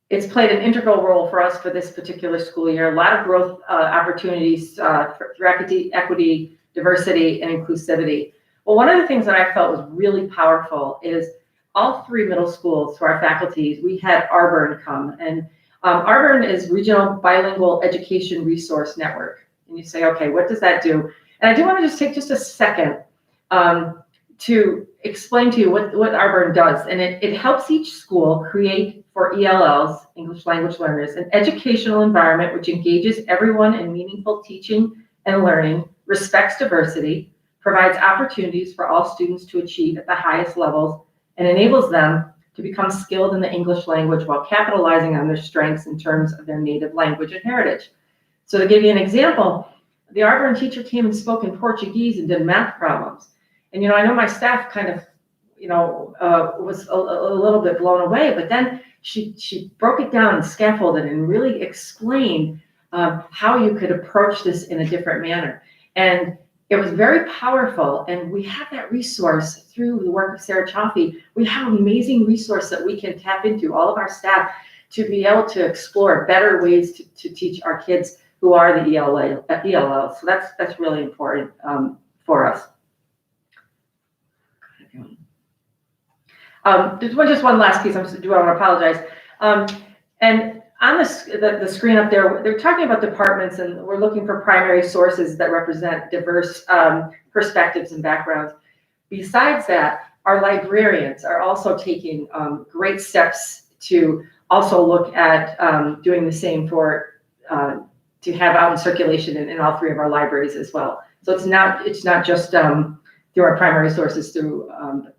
it's played an integral role for us for this particular school year. A lot of growth opportunities through equity, diversity, and inclusivity. Well, one of the things that I felt was really powerful is all three middle schools, to our faculties, we had Arburn come. And Arburn is Regional Bilingual Education Resource Network. And you say, okay, what does that do? And I do want to just take just a second to explain to you what Arburn does. And it helps each school create for ELLs, English language learners, an educational environment which engages everyone in meaningful teaching and learning, respects diversity, provides opportunities for all students to achieve at the highest levels, and enables them to become skilled in the English language while capitalizing on their strengths in terms of their native language and heritage. So to give you an example, the Arburn teacher came and spoke in Portuguese and did math problems. And, I know my staff kind of, was a little bit blown away, but then she broke it down and scaffolded and really explained how you could approach this in a different manner. And it was very powerful. And we have that resource through the work of Sarah Chaffee. We have an amazing resource that we can tap into, all of our staff, to be able to explore better ways to teach our kids who are the ELL. So that's really important for us. There's just one last piece. I want to apologize. And on the screen up there, they're talking about departments, and we're looking for primary sources that represent diverse perspectives and backgrounds. Besides that, our librarians are also taking great steps to also look at doing the same to have out in circulation in all three of our libraries as well. So it's not just through our primary sources,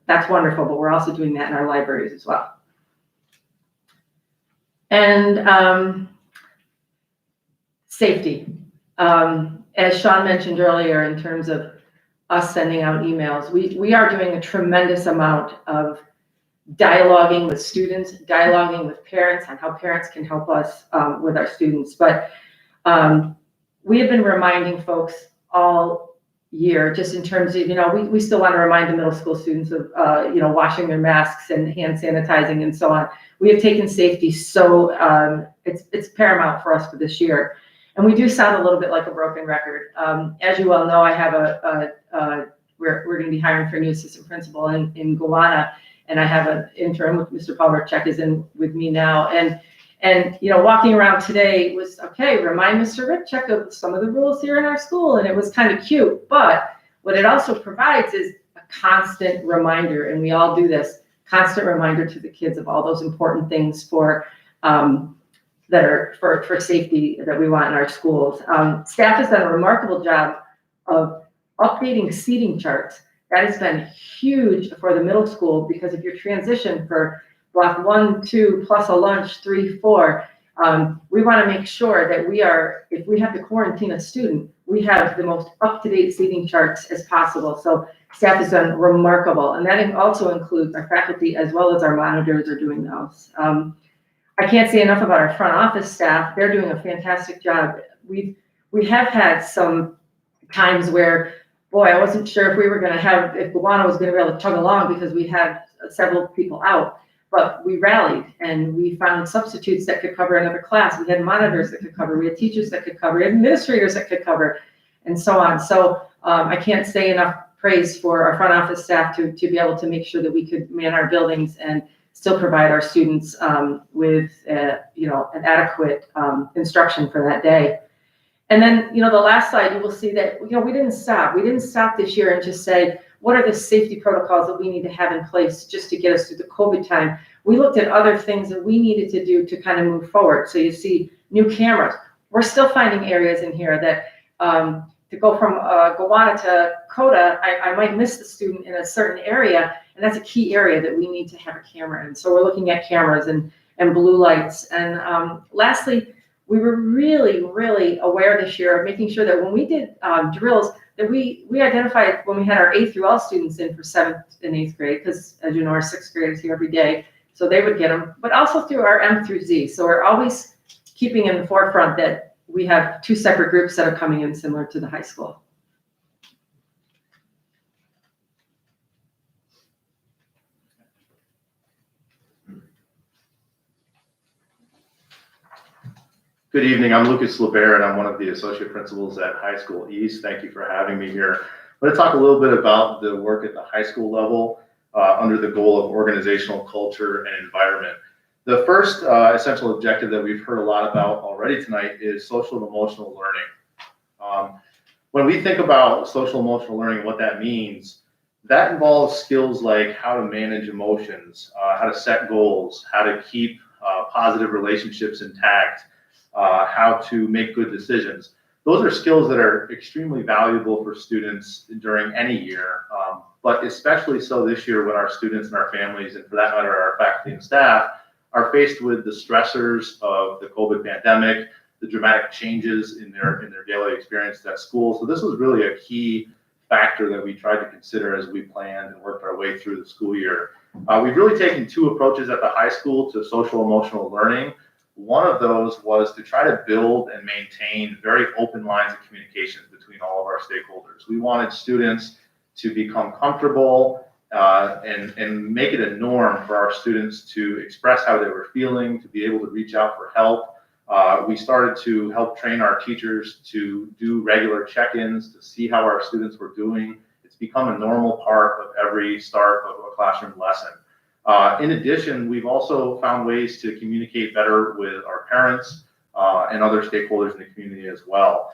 that's wonderful, but we're also doing that in our libraries as well. And safety. As Sean mentioned earlier, in terms of us sending out emails, we are doing a tremendous amount of dialoguing with students, dialoguing with parents on how parents can help us with our students. But we have been reminding folks all year, just in terms of, we still want to remind the middle school students of, washing their masks and hand sanitizing and so on. We have taken safety so, it's paramount for us for this year. And we do sound a little bit like a broken record. As you all know, I have we're going to be hiring for a new assistant principal in Gowanna, and I have an interim with Mr. Paul Rickcheck is in with me now. And walking around today was, okay, remind Mr. Rickcheck of some of the rules here in our school, and it was kind of cute. But what it also provides is a constant reminder, and we all do this, constant reminder to the kids of all those important things for that are for safety that we want in our schools. Staff has done a remarkable job of updating seating charts. That has been huge for the middle school, because if you're transition for block 1, 2, plus a lunch, 3, 4, we want to make sure that if we have to quarantine a student, we have the most up-to-date seating charts as possible. So staff has done remarkable, and that also includes our faculty as well as our monitors are doing those. I can't say enough about our front office staff. They're doing a fantastic job. We have had some times where, boy, I wasn't sure if Gowanna was going to be able to chug along, because we had several people out. But we rallied and we found substitutes that could cover another class. We had monitors that could cover. We had teachers that could cover. We had administrators that could cover, and so on. So I can't say enough praise for our front office staff to be able to make sure that we could man our buildings and still provide our students with an adequate instruction for that day. And then, the last slide, you will see that, we didn't stop. We didn't stop this year and just say, what are the safety protocols that we need to have in place just to get us through the COVID time? We looked at other things that we needed to do to kind of move forward. So you see new cameras. We're still finding areas in here that to go from Gowanna to Kota, I might miss the student in a certain area, and that's a key area that we need to have a camera in. So we're looking at cameras and blue lights. And lastly, we were really, really aware this year of making sure that when we did drills, that we identified when we had our 8th through all students in for 7th and 8th grade, because as you know, our 6th graders here every day, so they would get them, but also through our M through Z. So we're always keeping in the forefront that we have 2 separate groups that are coming in similar to the high school. Good evening, I'm Lucas LeBaire, and I'm one of the associate principals at High School East. Thank you for having me here. I'm going to talk a little bit about the work at the high school level under the goal of organizational culture and environment. The first essential objective that we've heard a lot about already tonight is social and emotional learning. When we think about social emotional learning, what that means, that involves skills like how to manage emotions, how to set goals, how to keep positive relationships intact, how to make good decisions. Those are skills that are extremely valuable for students during any year, but especially so this year when our students and our families, and for that matter, our faculty and staff, are faced with the stressors of the COVID pandemic, the dramatic changes in their daily experience at school. So this was really a key factor that we tried to consider as we planned and worked our way through the school year. We've really taken 2 approaches at the high school to social emotional learning. One of those was to try to build and maintain very open lines of communications between all of our stakeholders. We wanted students to become comfortable and make it a norm for our students to express how they were feeling, to be able to reach out for help. We started to help train our teachers to do regular check-ins to see how our students were doing. It's become a normal part of every start of a classroom lesson. In addition, we've also found ways to communicate better with our parents and other stakeholders in the community as well.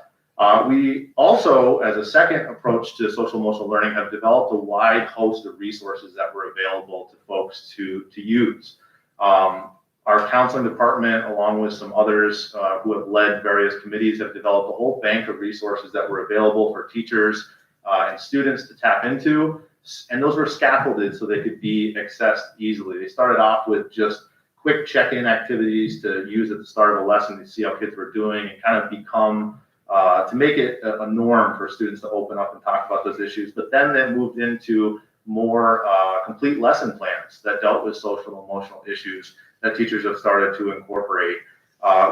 We also, as a second approach to social emotional learning, have developed a wide host of resources that were available to folks to use. Our counseling department, along with some others who have led various committees, have developed a whole bank of resources that were available for teachers and students to tap into. And those were scaffolded so they could be accessed easily. They started off with just quick check-in activities to use at the start of a lesson to see how kids were doing and kind of become, to make it a norm for students to open up and talk about those issues. But then they moved into more complete lesson plans that dealt with social and emotional issues that teachers have started to incorporate.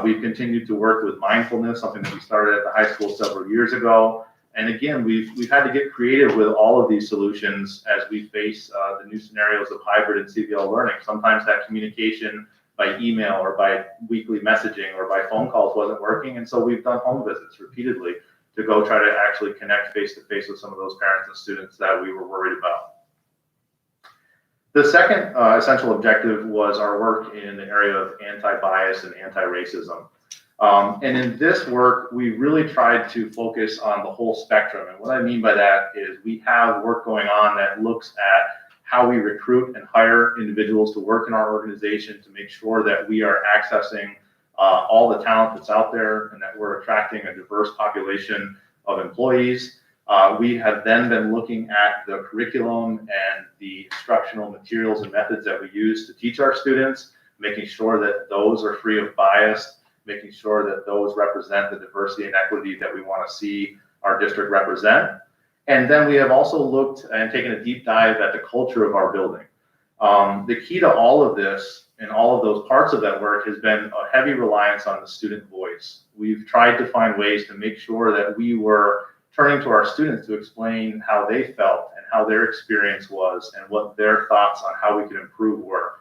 We've continued to work with mindfulness, something that we started at the high school several years ago. And again, we've had to get creative with all of these solutions as we face the new scenarios of hybrid and CBL learning. Sometimes that communication by email or by weekly messaging or by phone calls wasn't working. And so we've done home visits repeatedly to go try to actually connect face-to-face with some of those parents and students that we were worried about. The second essential objective was our work in the area of anti-bias and anti-racism. And in this work, we really tried to focus on the whole spectrum. And what I mean by that is we have work going on that looks at how we recruit and hire individuals to work in our organization to make sure that we are accessing all the talent that's out there and that we're attracting a diverse population of employees. We have then been looking at the curriculum and the instructional materials and methods that we use to teach our students, making sure that those are free of bias, making sure that those represent the diversity and equity that we want to see our district represent. And then we have also looked and taken a deep dive at the culture of our building. The key to all of this and all of those parts of that work has been a heavy reliance on the student voice. We've tried to find ways to make sure that we were turning to our students to explain how they felt and how their experience was and what their thoughts on how we could improve were.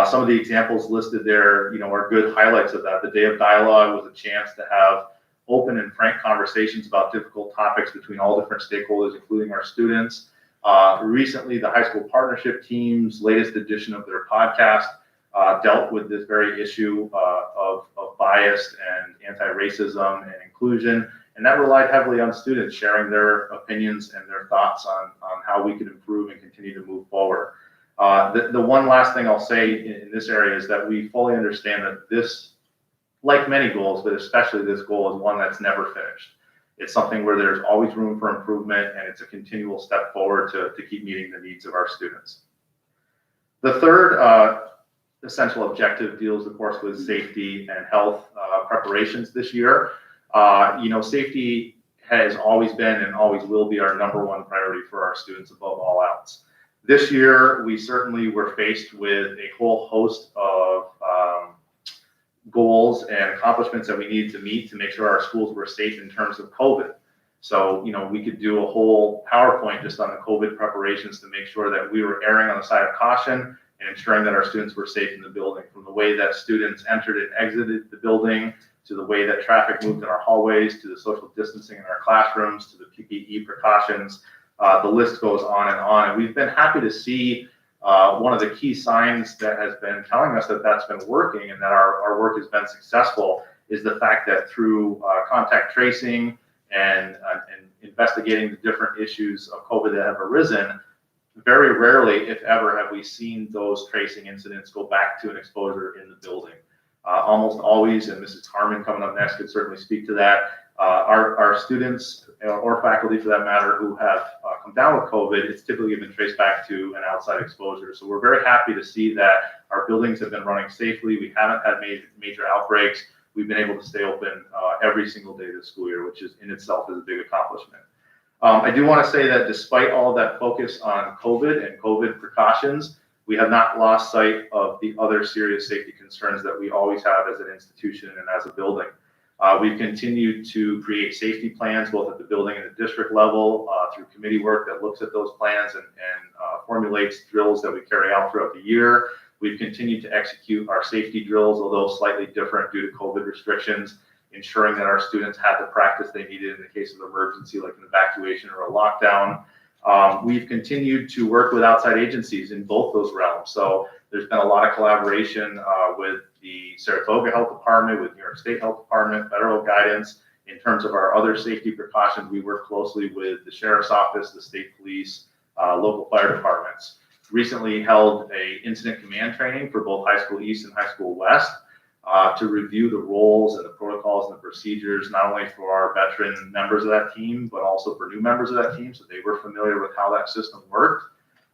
Some of the examples listed there, are good highlights of that. The Day of Dialogue was a chance to have open and frank conversations about difficult topics between all different stakeholders, including our students. Recently, the high school partnership team's latest edition of their podcast dealt with this very issue of bias and anti-racism and inclusion. And that relied heavily on students sharing their opinions and their thoughts on how we could improve and continue to move forward. The one last thing I'll say in this area is that we fully understand that this, like many goals, but especially this goal, is one that's never finished. It's something where there's always room for improvement, and it's a continual step forward to keep meeting the needs of our students. The third essential objective deals, of course, with safety and health preparations this year. Safety has always been and always will be our number one priority for our students above all else. This year, we certainly were faced with a whole host of goals and accomplishments that we needed to meet to make sure our schools were safe in terms of COVID. So, we could do a whole PowerPoint just on the COVID preparations to make sure that we were erring on the side of caution and ensuring that our students were safe in the building, from the way that students entered and exited the building, to the way that traffic moved in our hallways, to the social distancing in our classrooms, to the PPE precautions. The list goes on and on. And we've been happy to see one of the key signs that has been telling us that that's been working and that our work has been successful is the fact that through contact tracing and investigating the different issues of COVID that have arisen, very rarely, if ever, have we seen those tracing incidents go back to an exposure in the building. Almost always, and Mrs. Harmon coming up next could certainly speak to that, our students or faculty for that matter who have come down with COVID, it's typically been traced back to an outside exposure. So we're very happy to see that our buildings have been running safely. We haven't had major outbreaks. We've been able to stay open every single day this school year, which is in itself is a big accomplishment. I do want to say that despite all of that focus on COVID and COVID precautions, we have not lost sight of the other serious safety concerns that we always have as an institution and as a building. We've continued to create safety plans both at the building and the district level through committee work that looks at those plans and formulates drills that we carry out throughout the year. We've continued to execute our safety drills, although slightly different due to COVID restrictions, ensuring that our students had the practice they needed in the case of emergency, like an evacuation or a lockdown. We've continued to work with outside agencies in both those realms. So there's been a lot of collaboration with the Saratoga Health Department, with New York State Health Department, federal guidance. In terms of our other safety precautions, we work closely with the Sheriff's Office, the state police, local fire departments. Recently held a incident command training for both High School East and High School West to review the roles and the protocols and the procedures, not only for our veteran members of that team, but also for new members of that team, so they were familiar with how that system worked.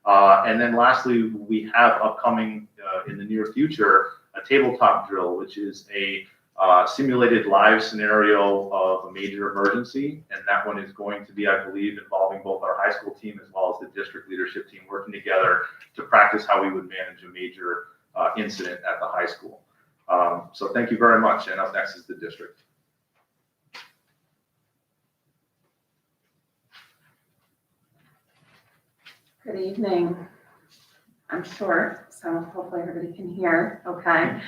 And then lastly, we have upcoming in the near future, a tabletop drill, which is a simulated live scenario of a major emergency. And that one is going to be, I believe, involving both our high school team as well as the district leadership team working together to practice how we would manage a major incident at the high school. So thank you very much. And up next is the district. Good evening. I'm short, so hopefully everybody can hear, okay?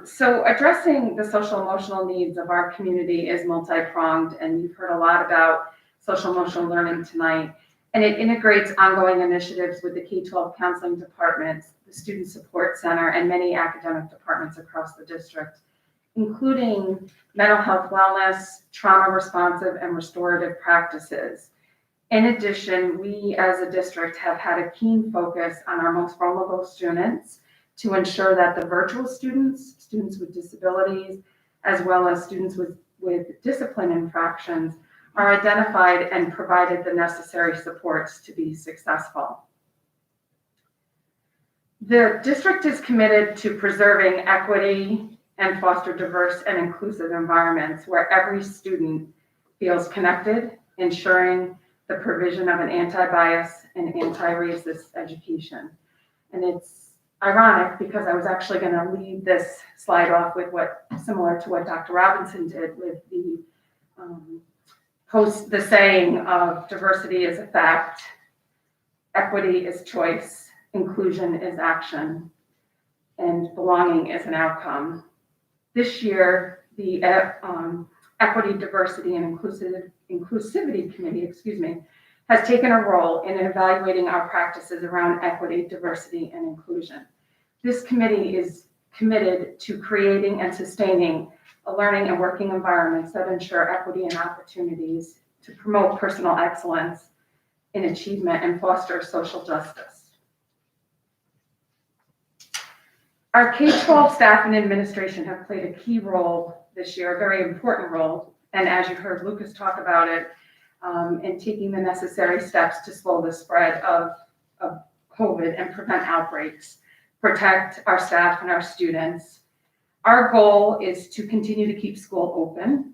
So addressing the social emotional needs of our community is multi-pronged, and you've heard a lot about social emotional learning tonight, and it integrates ongoing initiatives with the K-12 counseling departments, the Student Support Center, and many academic departments across the district, including mental health wellness, trauma responsive, and restorative practices. In addition, we as a district have had a keen focus on our most vulnerable students to ensure that the virtual students, students with disabilities, as well as students with discipline infractions are identified and provided the necessary supports to be successful. The district is committed to preserving equity and foster diverse and inclusive environments where every student feels connected, ensuring the provision of an anti-bias and anti-racist education. And it's ironic because I was actually going to lead this slide off with similar to what Dr. Robinson did with the the saying of diversity is a fact, equity is choice, inclusion is action, and belonging is an outcome. This year, the Equity, Diversity, and Inclusivity Committee, has taken a role in evaluating our practices around equity, diversity, and inclusion. This committee is committed to creating and sustaining a learning and working environments that ensure equity and opportunities to promote personal excellence in achievement and foster social justice. Our K-12 staff and administration have played a key role this year, a very important role, and as you heard Lucas talk about it, in taking the necessary steps to slow the spread of COVID and prevent outbreaks, protect our staff and our students. Our goal is to continue to keep school open,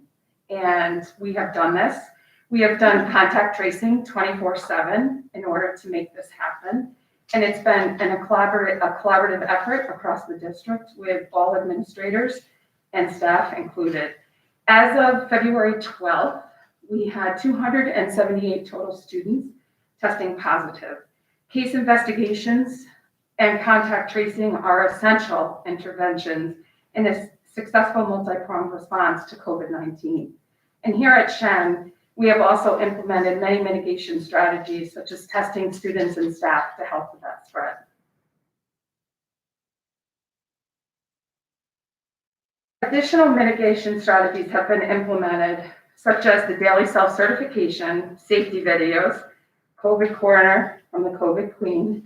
and we have done this. We have done contact tracing 24/7 in order to make this happen, and it's been a collaborative effort across the district with all administrators and staff included. As of February 12th, we had 278 total students testing positive. Case investigations and contact tracing are essential interventions in a successful multi-pronged response to COVID-19. And here at Shen, we have also implemented many mitigation strategies, such as testing students and staff to help with that spread. Additional mitigation strategies have been implemented, such as the daily self-certification, safety videos, COVID Corner from the COVID Queen,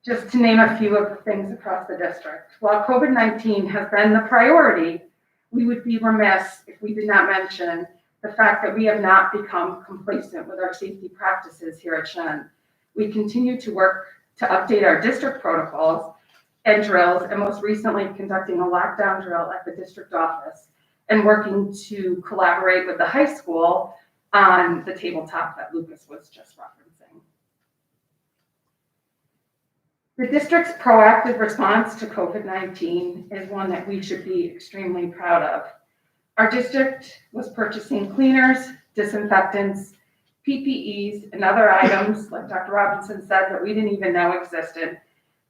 just to name a few of the things across the district. While COVID-19 has been the priority, we would be remiss if we did not mention the fact that we have not become complacent with our safety practices here at Shen. We continue to work to update our district protocols and drills, and most recently conducting a lockdown drill at the district office and working to collaborate with the high school on the tabletop that Lucas was just referencing. The district's proactive response to COVID-19 is one that we should be extremely proud of. Our district was purchasing cleaners, disinfectants, PPEs, and other items, like Dr. Robinson said, that we didn't even know existed,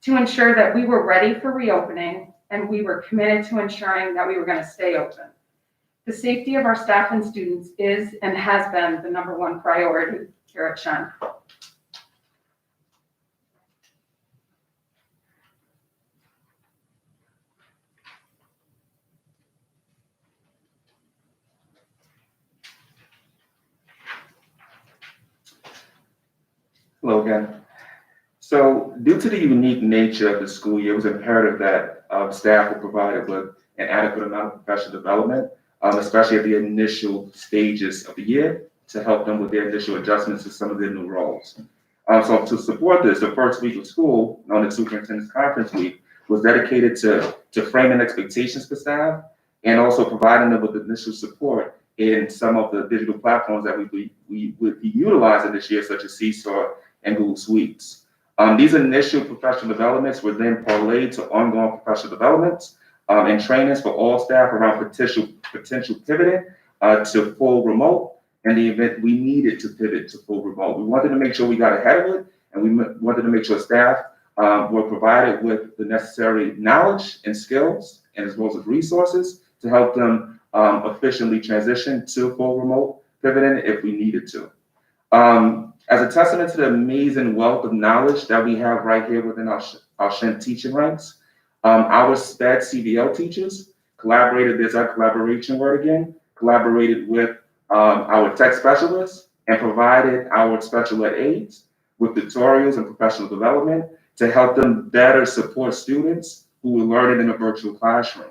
to ensure that we were ready for reopening, and we were committed to ensuring that we were going to stay open. The safety of our staff and students is and has been the #1 priority here at Shen. Hello again. So due to the unique nature of the school year, it was imperative that staff were provided with an adequate amount of professional development, especially at the initial stages of the year, to help them with their initial adjustments to some of their new roles. So to support this, the first week of school, known as Superintendents Conference Week, was dedicated to framing expectations for staff and also providing them with initial support in some of the digital platforms that we would be utilizing this year, such as Seesaw and Google Suites. These initial professional developments were then parlayed to ongoing professional developments and trainings for all staff around potential pivoting to full remote, and the event we needed to pivot to full remote. We wanted to make sure we got ahead of it, and we wanted to make sure staff were provided with the necessary knowledge and skills, and as well as resources to help them efficiently transition to full remote pivoting if we needed to. As a testament to the amazing wealth of knowledge that we have right here within our Shen teaching ranks, our SPED CVL teachers collaborated, there's our collaboration word again, collaborated with our tech specialists and provided our special ed aides with tutorials and professional development to help them better support students who were learning in a virtual classroom.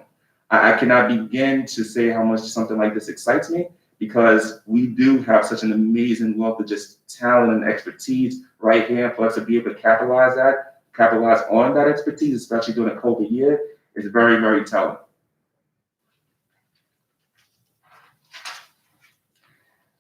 I cannot begin to say how much something like this excites me, because we do have such an amazing wealth of just talent and expertise right here. For us to be able to capitalize on that expertise, especially during a COVID year, is very, very telling.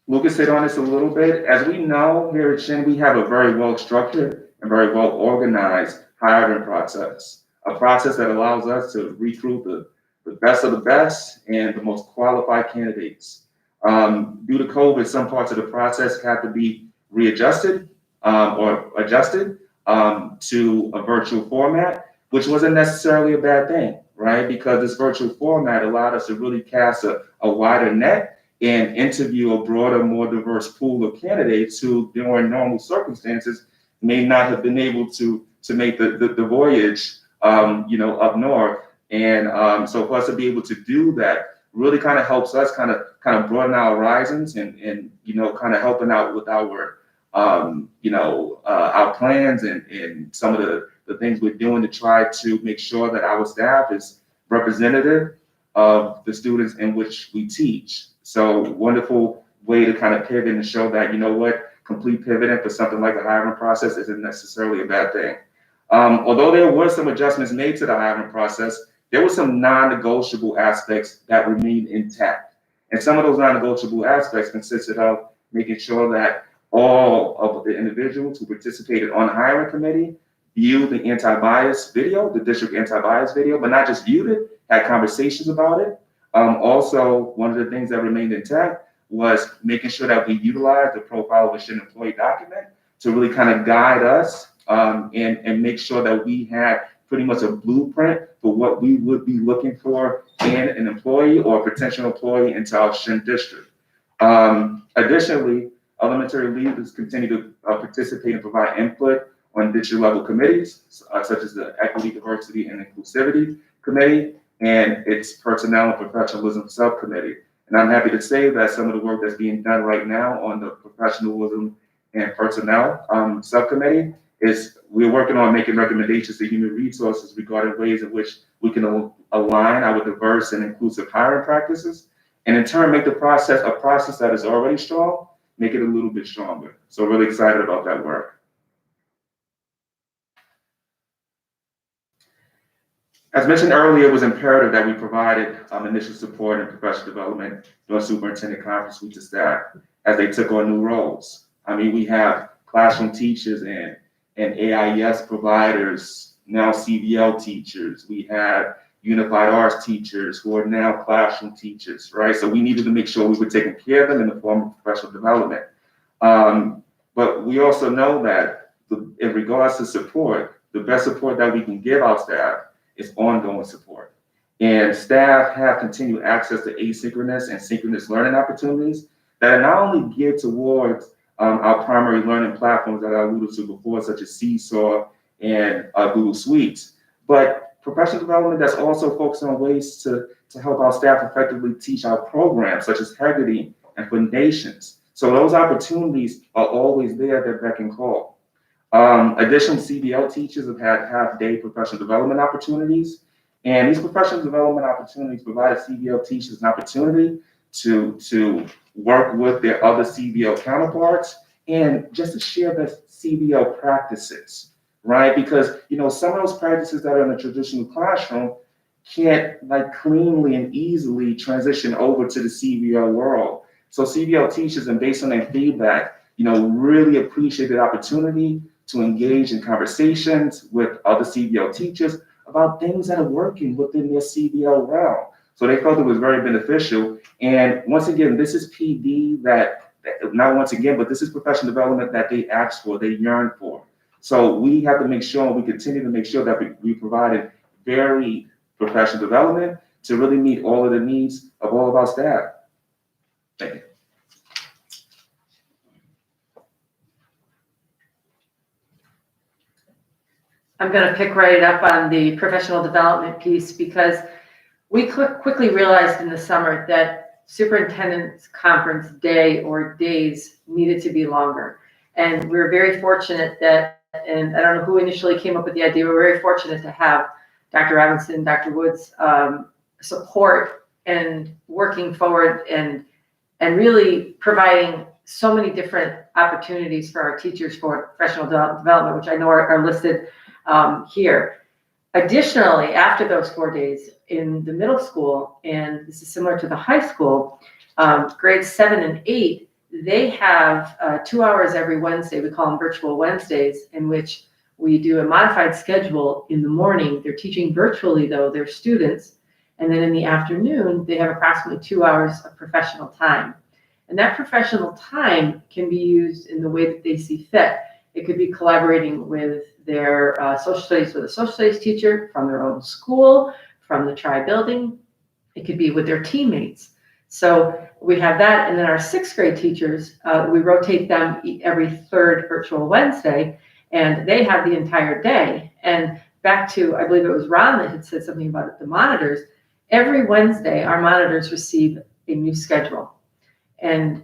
Lucas hit on this a little bit. As we know here at Shen, we have a very well-structured and very well-organized hiring process, a process that allows us to recruit the best of the best and the most qualified candidates. Due to COVID, some parts of the process had to be readjusted or adjusted to a virtual format, which wasn't necessarily a bad thing, right? Because this virtual format allowed us to really cast a wider net and interview a broader, more diverse pool of candidates who, during normal circumstances, may not have been able to make the voyage, up north. And so for us to be able to do that really kind of helps us kind of broaden our horizons and kind of helping out with our our plans and some of the things we're doing to try to make sure that our staff is representative of the students in which we teach. So wonderful way to kind of pivot and show that, complete pivoting for something like the hiring process isn't necessarily a bad thing. Although there were some adjustments made to the hiring process, there were some non-negotiable aspects that remained intact. And some of those non-negotiable aspects consisted of making sure that all of the individuals who participated on the hiring committee viewed the anti-bias video, the district anti-bias video, but not just viewed it, had conversations about it. Also, one of the things that remained intact was making sure that we utilized the profile of a Shen employee document to really kind of guide us and make sure that we had pretty much a blueprint for what we would be looking for in an employee or a potential employee into our Shen district. Additionally, elementary leaders continue to participate and provide input on district level committees, such as the Equity, Diversity, and Inclusivity Committee and its Personnel and Professionalism Subcommittee. And I'm happy to say that some of the work that's being done right now on the Professionalism and Personnel Subcommittee is we're working on making recommendations to human resources regarding ways in which we can align our diverse and inclusive hiring practices, and in turn make the process a process that is already strong, make it a little bit stronger. So really excited about that work. As mentioned earlier, it was imperative that we provided initial support and professional development during superintendent conference week to staff as they took on new roles. I mean, we have classroom teachers and AIS providers, now CVL teachers. We have unified arts teachers who are now classroom teachers, right? So we needed to make sure we were taking care of them in the form of professional development. But we also know that in regards to support, the best support that we can give our staff is ongoing support. And staff have continued access to asynchronous and synchronous learning opportunities that are not only geared towards our primary learning platforms that I alluded to before, such as Seesaw and Google Suites, but professional development that's also focused on ways to help our staff effectively teach our programs, such as Heggerty and Foundations. So those opportunities are always there at their beck and call. Additional CBL teachers have had half-day professional development opportunities, and these professional development opportunities provide CBL teachers an opportunity to work with their other CBL counterparts and just to share their CBL practices, right? Because some of those practices that are in the traditional classroom can't like cleanly and easily transition over to the CBL world. So CBL teachers, and based on their feedback, really appreciate the opportunity to engage in conversations with other CBL teachers about things that are working within their CBL realm. So they felt it was very beneficial. And once again, this is PD not once again, but this is professional development that they asked for, they yearn for. So we have to make sure, and we continue to make sure that we provided very professional development to really meet all of the needs of all of our staff. Thank you. I'm going to pick right up on the professional development piece because we quickly realized in the summer that superintendent's conference day or days needed to be longer. And we were very fortunate that, and I don't know who initially came up with the idea, we were very fortunate to have Dr. Robinson, Dr. Woods' support and working forward and really providing so many different opportunities for our teachers for professional development, which I know are listed here. Additionally, after those 4 days in the middle school, and this is similar to the high school, grades 7 and 8, they have 2 hours every Wednesday. We call them virtual Wednesdays, in which we do a modified schedule in the morning. They're teaching virtually, though, their students. And then in the afternoon, they have approximately 2 hours of professional time. And that professional time can be used in the way that they see fit. It could be collaborating with their social studies with a social studies teacher from their own school, from the tri-building. It could be with their teammates. So we have that. And then our 6th grade teachers, we rotate them every 3rd virtual Wednesday, and they have the entire day. And back to, I believe it was Ron that had said something about the monitors. Every Wednesday, our monitors receive a new schedule. And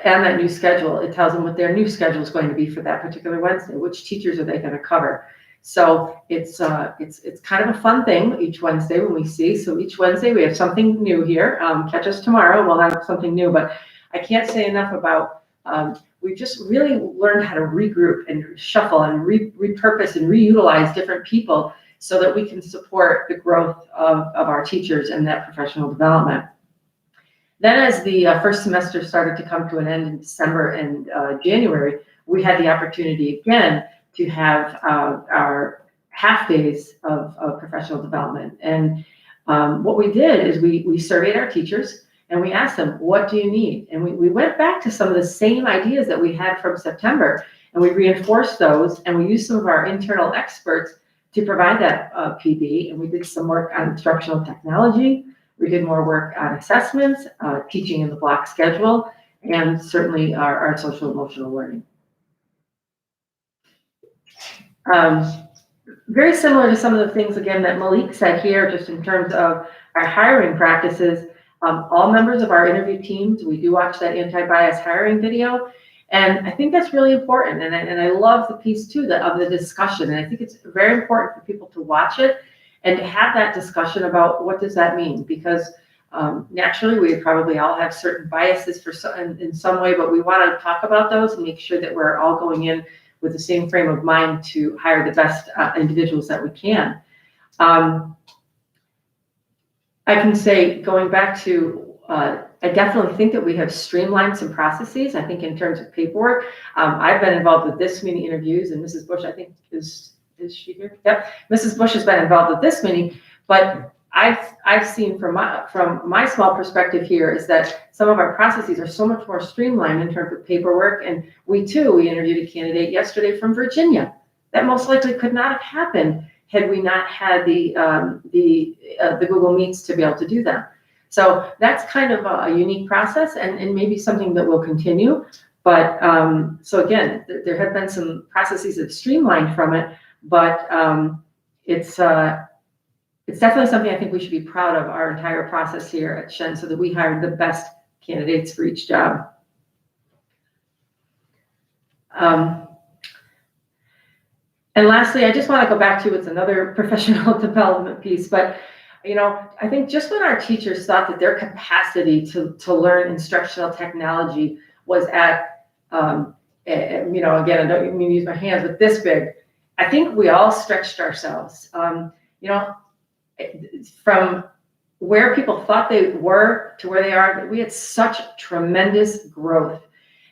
on that new schedule, it tells them what their new schedule is going to be for that particular Wednesday. Which teachers are they going to cover? So it's kind of a fun thing each Wednesday when we see. So each Wednesday we have something new here. Catch us tomorrow. We'll have something new. But I can't say enough about. We just really learned how to regroup and shuffle and repurpose and reutilize different people so that we can support the growth of our teachers and that professional development. Then as the first semester started to come to an end in December and January, we had the opportunity again to have our half days of professional development. And what we did is we surveyed our teachers and we asked them, what do you need? And we went back to some of the same ideas that we had from September, and we reinforced those, and we used some of our internal experts to provide that PD, and we did some work on instructional technology. We did more work on assessments, teaching in the block schedule, and certainly our social emotional learning. Very similar to some of the things, again, that Malik said here, just in terms of our hiring practices. All members of our interview teams, we do watch that anti-bias hiring video. And I think that's really important. And I love the piece, too, of the discussion. And I think it's very important for people to watch it and to have that discussion about what does that mean? Because naturally, we probably all have certain biases in some way, but we want to talk about those and make sure that we're all going in with the same frame of mind to hire the best individuals that we can. I can say, going back to, I definitely think that we have streamlined some processes. I think in terms of paperwork, I've been involved with this many interviews, and Mrs. Bush, I think, is she here? Yep, Mrs. Bush has been involved with this many, but I've seen from my small perspective here is that some of our processes are so much more streamlined in terms of paperwork. And we interviewed a candidate yesterday from Virginia. That most likely could not have happened had we not had the Google Meets to be able to do that. So that's kind of a unique process, and maybe something that will continue. But so again, there have been some processes that have streamlined from it, but it's definitely something I think we should be proud of, our entire process here at Shen, so that we hire the best candidates for each job. And lastly, I just want to go back to, it's another professional development piece, but I think just when our teachers thought that their capacity to learn instructional technology was at, again, I don't mean to use my hands, but this big, I think we all stretched ourselves. from where people thought they were to where they are, we had such tremendous growth.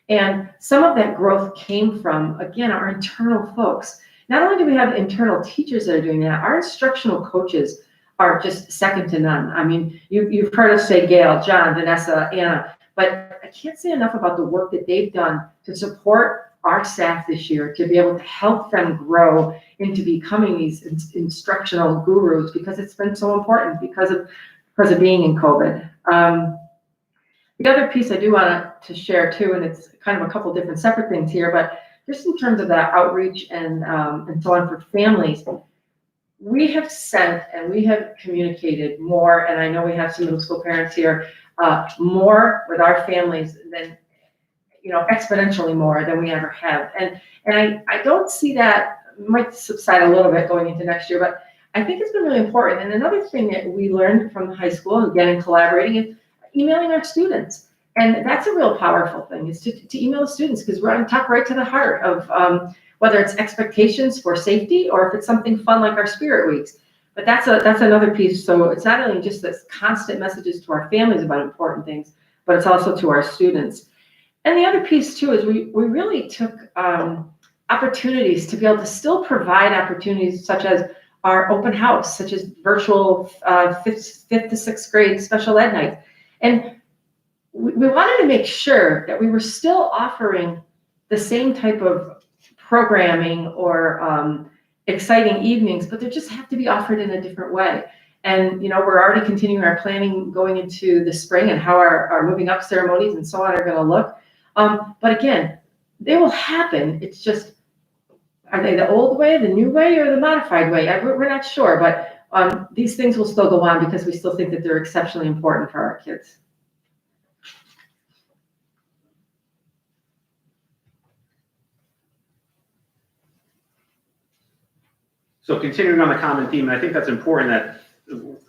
And some of that growth came from, again, our internal folks. Not only do we have internal teachers that are doing that, our instructional coaches are just second to none. I mean, you've heard us say Gail, John, Vanessa, Anna, but I can't say enough about the work that they've done to support our staff this year, to be able to help them grow into becoming these instructional gurus, because it's been so important because of being in COVID. The other piece I do want to share too, and it's kind of a couple different separate things here, but just in terms of that outreach and so on for families, we have sent and we have communicated more, and I know we have some middle school parents here, more with our families than, exponentially more than we ever have. And I don't see that, might subside a little bit going into next year, but I think it's been really important. And another thing that we learned from high school, again, in collaborating, is emailing our students. And that's a real powerful thing, is to email the students, because we're going to talk right to the heart of whether it's expectations for safety or if it's something fun like our Spirit Weeks. But that's another piece. So it's not only just this constant messages to our families about important things, but it's also to our students. And the other piece too is we really took opportunities to be able to still provide opportunities such as our open house, such as virtual fifth to sixth grade special ed nights. And we wanted to make sure that we were still offering the same type of programming or exciting evenings, but they just have to be offered in a different way. And, we're already continuing our planning going into the spring and how our moving up ceremonies and so on are going to look. But again, they will happen. It's just, are they the old way, the new way, or the modified way? We're not sure, but these things will still go on because we still think that they're exceptionally important for our kids. So continuing on the common theme, and I think that's important, that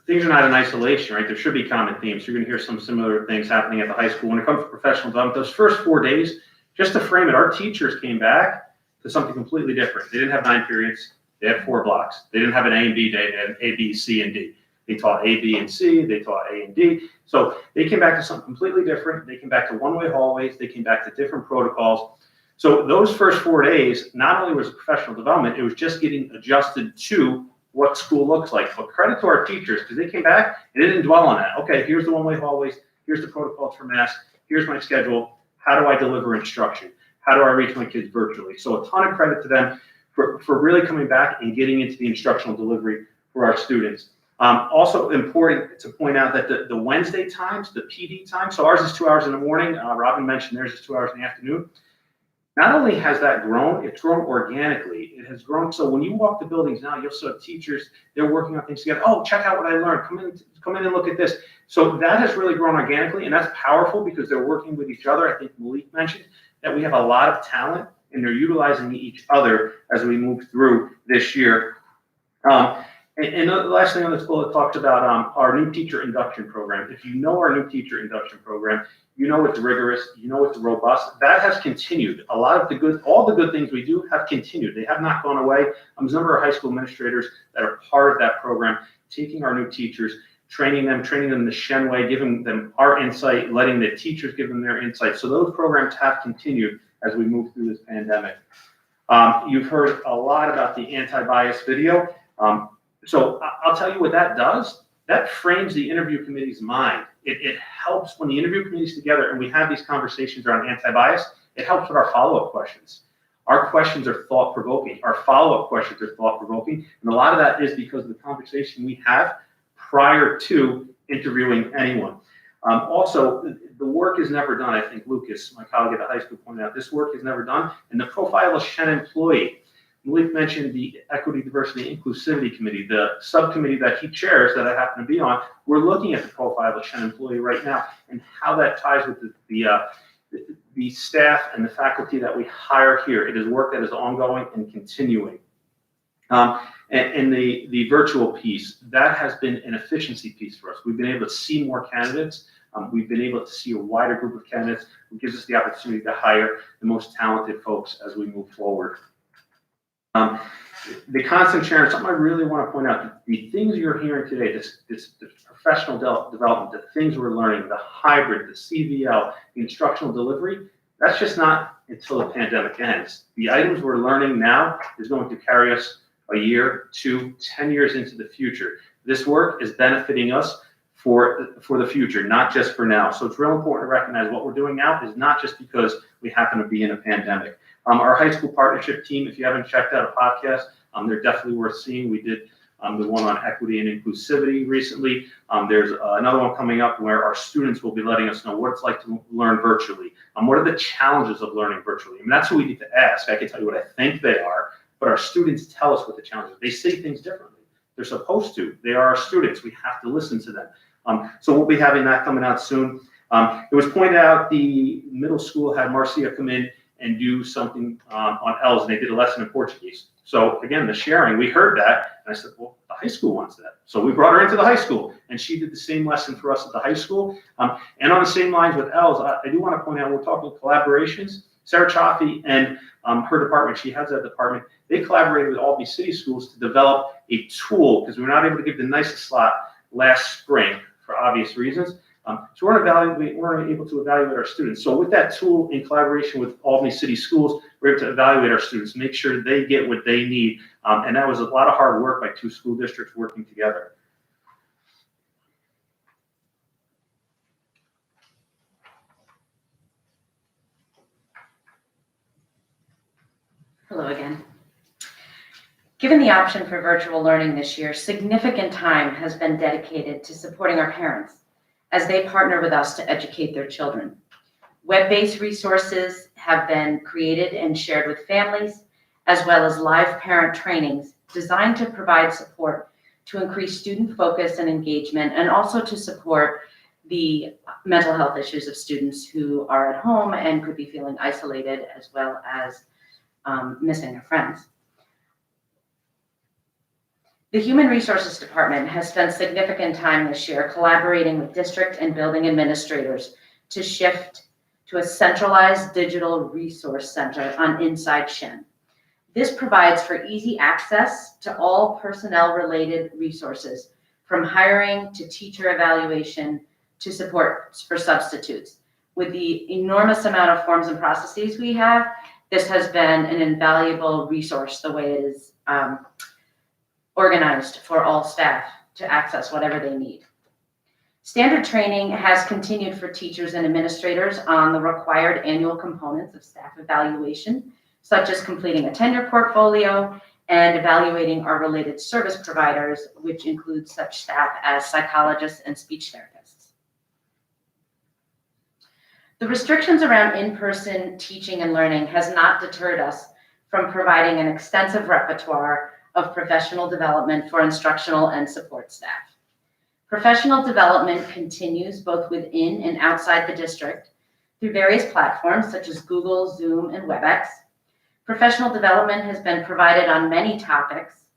things are not in isolation, right? There should be common themes. You're going to hear some similar things happening at the high school. When it comes to professional development, those first 4 days, just to frame it, our teachers came back to something completely different. They didn't have 9 periods. They had 4 blocks. They didn't have an A and B day. They had A, B, C, and D. They taught A, B, and C. They taught A and D. So they came back to something completely different. They came back to one-way hallways. They came back to different protocols. So those first 4 days, not only was it professional development, it was just getting adjusted to what school looks like. But credit to our teachers, because they came back and they didn't dwell on that. Okay, here's the one-way hallways. Here's the protocols for masks. Here's my schedule. How do I deliver instruction? How do I reach my kids virtually? So a ton of credit to them for really coming back and getting into the instructional delivery for our students. Also important to point out that the Wednesday times, the PD time, so ours is 2 hours in the morning. Robin mentioned theirs is 2 hours in the afternoon. Not only has that grown, it's grown organically. It has grown so when you walk the buildings now, you'll see teachers, they're working on things together. Oh, check out what I learned. Come in and look at this. So that has really grown organically, and that's powerful because they're working with each other. I think Malik mentioned that we have a lot of talent, and they're utilizing each other as we move through this year. And the last thing on this bullet talks about our new teacher induction program. If you know our new teacher induction program, you know it's rigorous, you know it's robust. That has continued. A lot of all the good things we do have continued. They have not gone away. There's a number of high school administrators that are part of that program, taking our new teachers, training them the Shen way, giving them our insight, letting the teachers give them their insight. So those programs have continued as we move through this pandemic. You've heard a lot about the anti-bias video. So I'll tell you what that does. That frames the interview committee's mind. It helps when the interview committee's together and we have these conversations around anti-bias, it helps with our follow-up questions. Our questions are thought-provoking. Our follow-up questions are thought-provoking. And a lot of that is because of the conversation we have prior to interviewing anyone. Also, the work is never done. I think Lucas, my colleague at the high school, pointed out this work is never done. And the profile of Shen employee, Malik mentioned the Equity, Diversity, Inclusivity Committee, the subcommittee that he chairs that I happen to be on. We're looking at the profile of Shen employee right now and how that ties with the staff and the faculty that we hire here. It is work that is ongoing and continuing. And the virtual piece, that has been an efficiency piece for us. We've been able to see more candidates. We've been able to see a wider group of candidates, which gives us the opportunity to hire the most talented folks as we move forward. The constant sharing, something I really want to point out, the things you're hearing today, this professional development, the things we're learning, the hybrid, the CVL, the instructional delivery, that's just not until the pandemic ends. The items we're learning now is going to carry us a year, 2, 10 years into the future. This work is benefiting us for the future, not just for now. So it's real important to recognize what we're doing now is not just because we happen to be in a pandemic. Our high school partnership team, if you haven't checked out a podcast, they're definitely worth seeing. We did the one on equity and inclusivity recently. There's another one coming up where our students will be letting us know what it's like to learn virtually. What are the challenges of learning virtually? I mean, that's what we need to ask. I can tell you what I think they are, but our students tell us what the challenges are. They say things differently. They're supposed to. They are our students. We have to listen to them. So we'll be having that coming out soon. It was pointed out the middle school had Marcia come in and do something on L's, and they did a lesson in Portuguese. So again, the sharing, we heard that, and I said, well, the high school wants that. So we brought her into the high school, and she did the same lesson for us at the high school. And on the same lines with L's, I do want to point out, we're talking collaborations. Sarah Chaffee and her department, she has that department, they collaborated with Albany City Schools to develop a tool, because we were not able to give the nicest slot last spring for obvious reasons. So we're able to evaluate our students. So with that tool in collaboration with Albany City Schools, we're able to evaluate our students, make sure they get what they need. And that was a lot of hard work by 2 school districts working together. Hello again. Given the option for virtual learning this year, significant time has been dedicated to supporting our parents as they partner with us to educate their children. Web-based resources have been created and shared with families, as well as live parent trainings designed to provide support to increase student focus and engagement, and also to support the mental health issues of students who are at home and could be feeling isolated, as well as missing their friends. The Human Resources Department has spent significant time this year collaborating with district and building administrators to shift to a centralized digital resource center on Inside Shen. This provides for easy access to all personnel-related resources, from hiring to teacher evaluation to support for substitutes. With the enormous amount of forms and processes we have, this has been an invaluable resource, the way it is organized for all staff to access whatever they need. Standard training has continued for teachers and administrators on the required annual components of staff evaluation, such as completing a tenure portfolio and evaluating our related service providers, which includes such staff as psychologists and speech therapists. The restrictions around in-person teaching and learning has not deterred us from providing an extensive repertoire of professional development for instructional and support staff. Professional development continues both within and outside the district through various platforms such as Google, Zoom, and WebEx. Professional development has been provided on many topics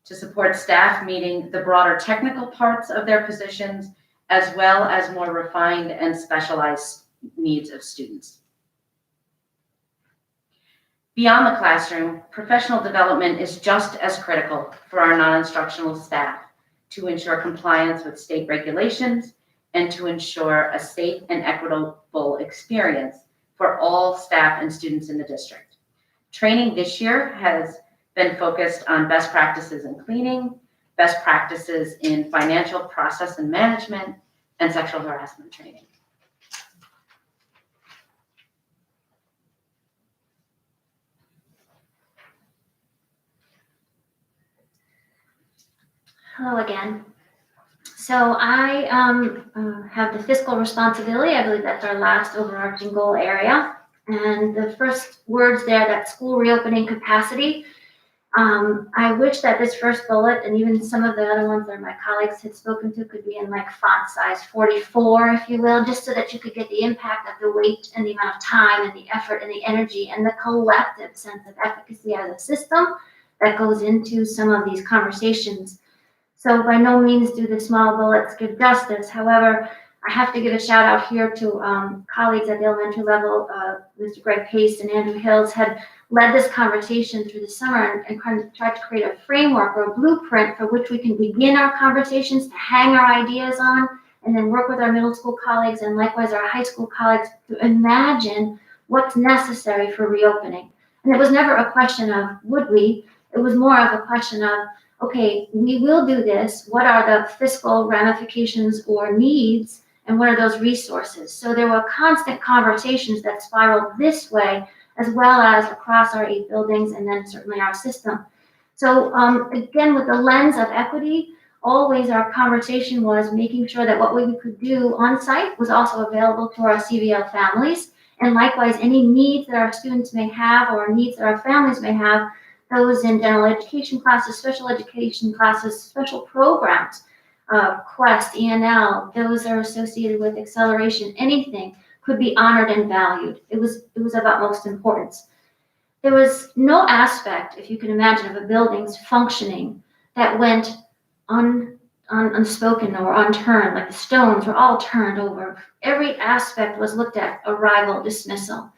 to support staff meeting the broader technical parts of their positions, as well as more refined and specialized needs of students. Beyond the classroom, professional development is just as critical for our non-instructional staff to ensure compliance with state regulations and to ensure a safe and equitable experience for all staff and students in the district. Training this year has been focused on best practices in cleaning, best practices in financial process and management, and sexual harassment training. Hello again. So I have the fiscal responsibility. I believe that's our last overarching goal area. And the first words there, that school reopening capacity. I wish that this first bullet and even some of the other ones that my colleagues had spoken to could be in like font size 44, if you will, just so that you could get the impact of the weight and the amount of time and the effort and the energy and the collective sense of efficacy as a system that goes into some of these conversations. So by no means do the small bullets give justice. However, I have to give a shout out here to colleagues at the elementary level. Mr. Greg Pace and Andrew Hills had led this conversation through the summer and kind of tried to create a framework or a blueprint for which we can begin our conversations to hang our ideas on, and then work with our middle school colleagues and likewise our high school colleagues to imagine what's necessary for reopening. And it was never a question of would we, it was more of a question of, okay, we will do this. What are the fiscal ramifications or needs, and what are those resources? So there were constant conversations that spiraled this way, as well as across our 8 buildings and then certainly our system. So again, with the lens of equity, always our conversation was making sure that what we could do on site was also available to our CVL families. And likewise, any needs that our students may have or needs that our families may have, those in general education classes, special education classes, special programs, Quest, ENL, those are associated with acceleration, anything could be honored and valued. It was of utmost importance. There was no aspect, if you can imagine, of a building's functioning that went unspoken or unturned, like the stones were all turned over. Every aspect was looked at, arrival, dismissal.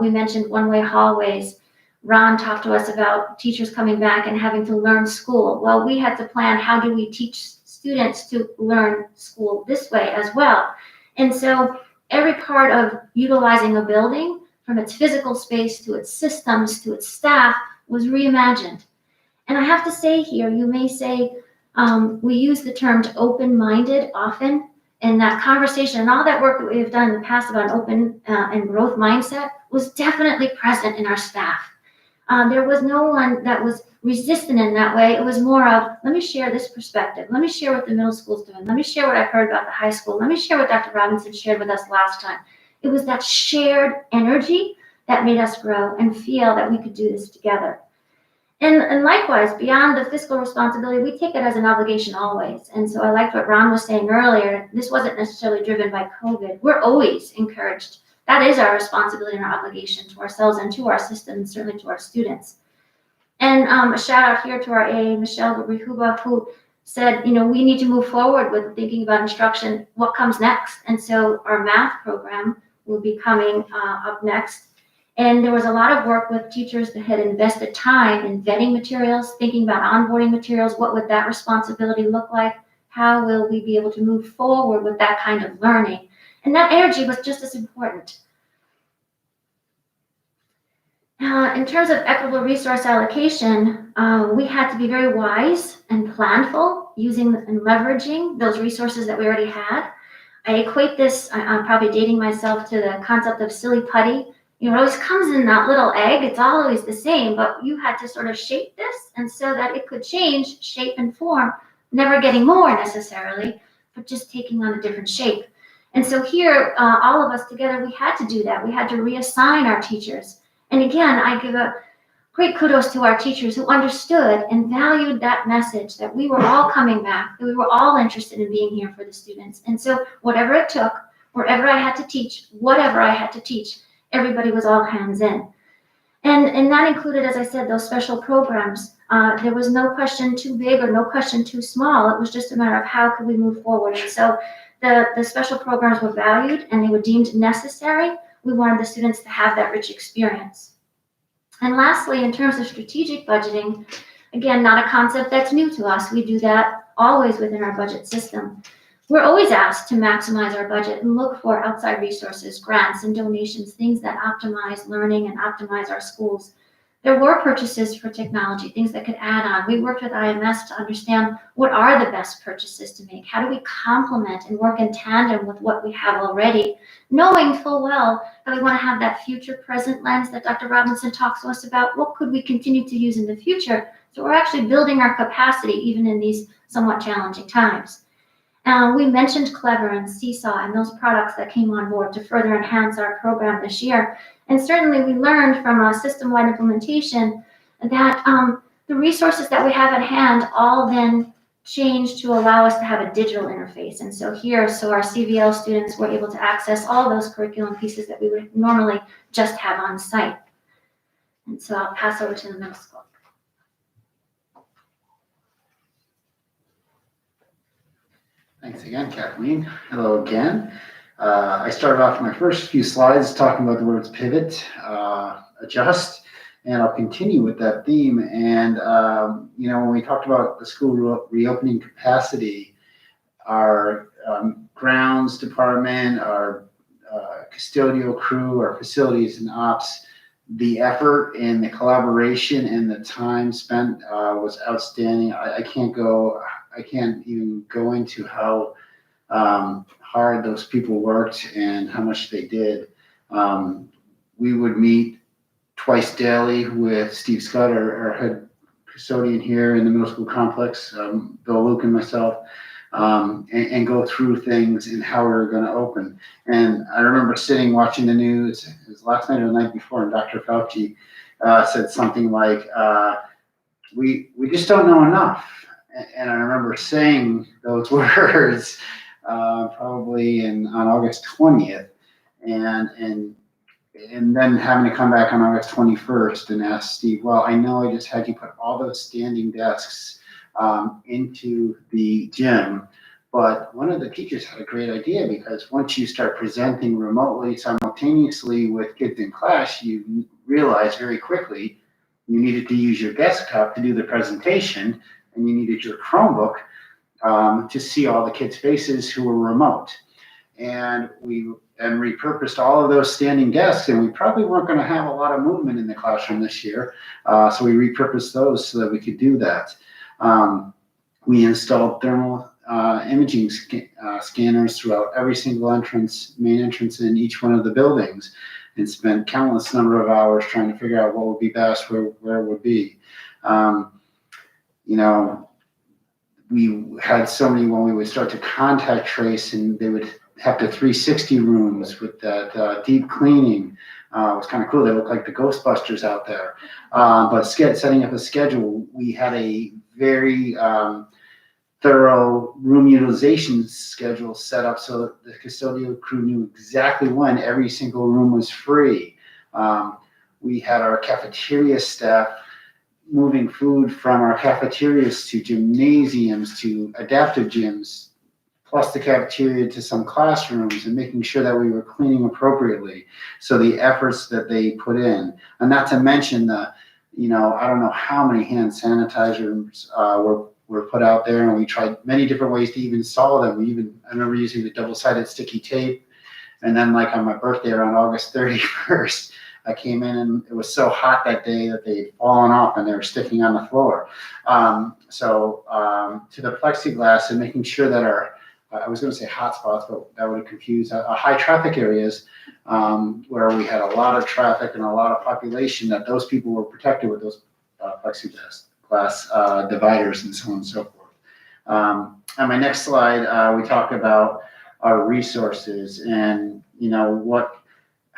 We mentioned one-way hallways. Ron talked to us about teachers coming back and having to learn school. Well, we had to plan how do we teach students to learn school this way as well. And so every part of utilizing a building, from its physical space to its systems to its staff, was reimagined. And I have to say here, you may say, we use the term open-minded often, and that conversation and all that work that we have done in the past about an open and growth mindset was definitely present in our staff. There was no one that was resistant in that way. It was more of, let me share this perspective. Let me share what the middle school's doing. Let me share what I've heard about the high school. Let me share what Dr. Robinson shared with us last time. It was that shared energy that made us grow and feel that we could do this together. And likewise, beyond the fiscal responsibility, we take it as an obligation always. And so I liked what Ron was saying earlier. This wasn't necessarily driven by COVID. We're always encouraged. That is our responsibility and our obligation to ourselves and to our system, and certainly to our students. And a shout out here to our AA, Michelle Rihuba, who said, we need to move forward with thinking about instruction, what comes next. And so our math program will be coming up next. And there was a lot of work with teachers that had invested time in vetting materials, thinking about onboarding materials. What would that responsibility look like? How will we be able to move forward with that kind of learning? And that energy was just as important. In terms of equitable resource allocation, we had to be very wise and planful, using and leveraging those resources that we already had. I equate this, I'm probably dating myself, to the concept of silly putty. It always comes in that little egg. It's always the same, but you had to sort of shape this, and so that it could change shape and form, never getting more necessarily, but just taking on a different shape. And so here, all of us together, we had to do that. We had to reassign our teachers. And again, I give a great kudos to our teachers who understood and valued that message that we were all coming back, that we were all interested in being here for the students. And so whatever it took, wherever I had to teach, whatever I had to teach, everybody was all hands in. And that included, as I said, those special programs. There was no question too big or no question too small. It was just a matter of how could we move forward. And so the special programs were valued and they were deemed necessary. We wanted the students to have that rich experience. And lastly, in terms of strategic budgeting, again, not a concept that's new to us. We do that always within our budget system. We're always asked to maximize our budget and look for outside resources, grants and donations, things that optimize learning and optimize our schools. There were purchases for technology, things that could add on. We worked with IMS to understand what are the best purchases to make. How do we complement and work in tandem with what we have already, knowing full well that we want to have that future present lens that Dr. Robinson talks to us about. What could we continue to use in the future? So we're actually building our capacity even in these somewhat challenging times. We mentioned Clever and Seesaw and those products that came on board to further enhance our program this year. And certainly we learned from a system-wide implementation that the resources that we have at hand all then changed to allow us to have a digital interface. And so our CVL students were able to access all those curriculum pieces that we would normally just have on site. And so I'll pass over to the middle school. Thanks again, Kathleen. Hello again. I started off my first few slides talking about the words pivot, adjust, and I'll continue with that theme. And, when we talked about the school reopening capacity, our grounds department, our custodial crew, our facilities and ops, the effort and the collaboration and the time spent was outstanding. I can't even go into how hard those people worked and how much they did. We would meet twice daily with Steve Scott, our head custodian here in the middle school complex, Bill Luke and myself, and go through things and how we were going to open. And I remember sitting watching the news, it was last night or the night before, and Dr. Fauci said something like, we just don't know enough. And I remember saying those words probably on August 20th, and then having to come back on August 21st and ask Steve, well, I know I just had you put all those standing desks into the gym, but one of the teachers had a great idea, because once you start presenting remotely simultaneously with kids in class, you realize very quickly you needed to use your desktop to do the presentation, and you needed your Chromebook to see all the kids' faces who were remote. And we repurposed all of those standing desks, and we probably weren't going to have a lot of movement in the classroom this year, so we repurposed those so that we could do that. We installed thermal imaging scanners throughout every single main entrance in each one of the buildings, and spent countless number of hours trying to figure out what would be best, where it would be. We had so many when we would start to contact trace, and they would have the 360 rooms with that deep cleaning. It was kind of cool. They looked like the Ghostbusters out there. But setting up a schedule, we had a very thorough room utilization schedule set up so that the custodial crew knew exactly when every single room was free. We had our cafeteria staff moving food from our cafeterias to gymnasiums to adaptive gyms, plus the cafeteria to some classrooms, and making sure that we were cleaning appropriately. So the efforts that they put in, and not to mention I don't know how many hand sanitizers were put out there, and we tried many different ways to even install them. I remember using the double-sided sticky tape, and then like on my birthday around August 31st, I came in and it was so hot that day that they'd fallen off and they were sticking on the floor. To the plexiglass and making sure that I was going to say hot spots, but that would confuse high traffic areas where we had a lot of traffic and a lot of population, that those people were protected with those plexiglass dividers and so on and so forth. On my next slide, we talk about our resources and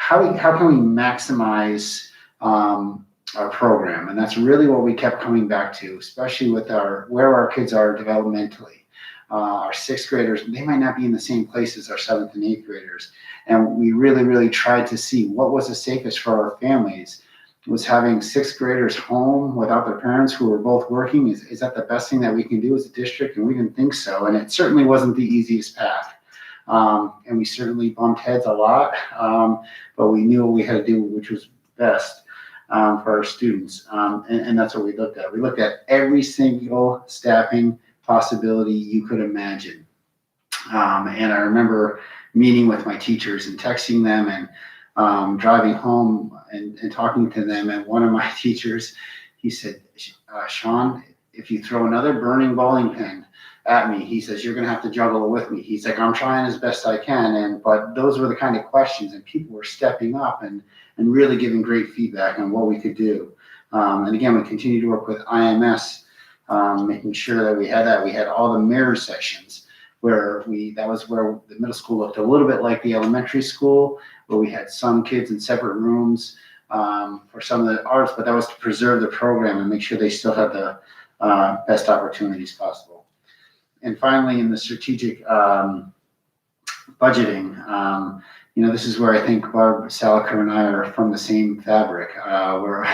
how can we maximize our program, and that's really what we kept coming back to, especially with where our kids are developmentally. Our sixth graders, they might not be in the same place as our seventh and eighth graders, and we really, really tried to see what was the safest for our families. Was having sixth graders home without their parents who were both working, is that the best thing that we can do as a district? And we didn't think so, and it certainly wasn't the easiest path. And we certainly bumped heads a lot, but we knew what we had to do, which was best for our students. And that's what we looked at. We looked at every single staffing possibility you could imagine. And I remember meeting with my teachers and texting them and driving home and talking to them. And one of my teachers, he said, Sean, if you throw another burning bowling pin at me, he says, you're going to have to juggle it with me. He's like, I'm trying as best I can. But those were the kind of questions, and people were stepping up and really giving great feedback on what we could do. And again, we continue to work with IMS, making sure that we had that. We had all the mirror sessions that was where the middle school looked a little bit like the elementary school, where we had some kids in separate rooms for some of the arts, but that was to preserve the program and make sure they still had the best opportunities possible. And finally, in the strategic budgeting, this is where I think Barb Saliker and I are from the same fabric. We're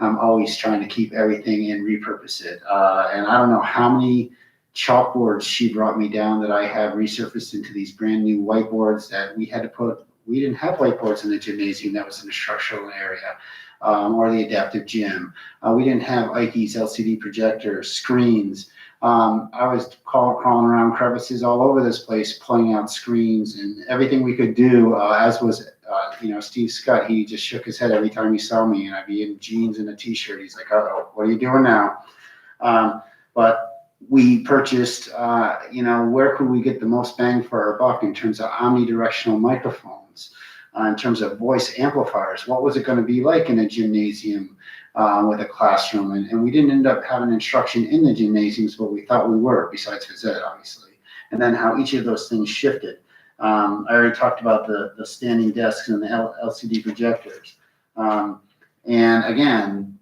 I'm always trying to keep everything and repurpose it. And I don't know how many chalkboards she brought me down that I have resurfaced into these brand new whiteboards that we had to put. We didn't have whiteboards in the gymnasium that was in the structural area, or the adaptive gym. We didn't have Ike's LCD projectors, screens. I was crawling around crevices all over this place, pulling out screens and everything we could do, as was, Steve Scott. He just shook his head every time he saw me, and I'd be in jeans and a t-shirt. He's like, "Uh-oh, what are you doing now?" But we purchased, where could we get the most bang for our buck in terms of omnidirectional microphones, in terms of voice amplifiers? What was it going to be like in a gymnasium with a classroom? And we didn't end up having instruction in the gymnasiums, but we thought we were, besides phys ed, obviously. And then how each of those things shifted. I already talked about the standing desks and the LCD projectors. And again,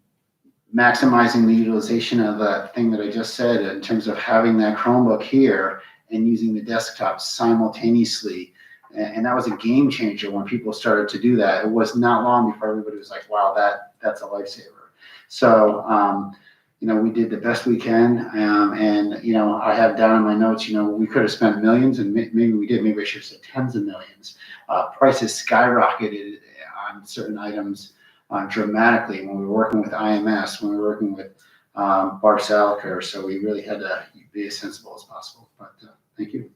maximizing the utilization of that thing that I just said in terms of having that Chromebook here and using the desktop simultaneously. And that was a game changer when people started to do that. It was not long before everybody was like, wow, that's a lifesaver. So, we did the best we can. And I have down in my notes, we could have spent millions, and maybe we did. Maybe I should have said tens of millions. Prices skyrocketed on certain items dramatically when we were working with IMS, when we were working with Bar Salicare. So we really had to be as sensible as possible. But thank you.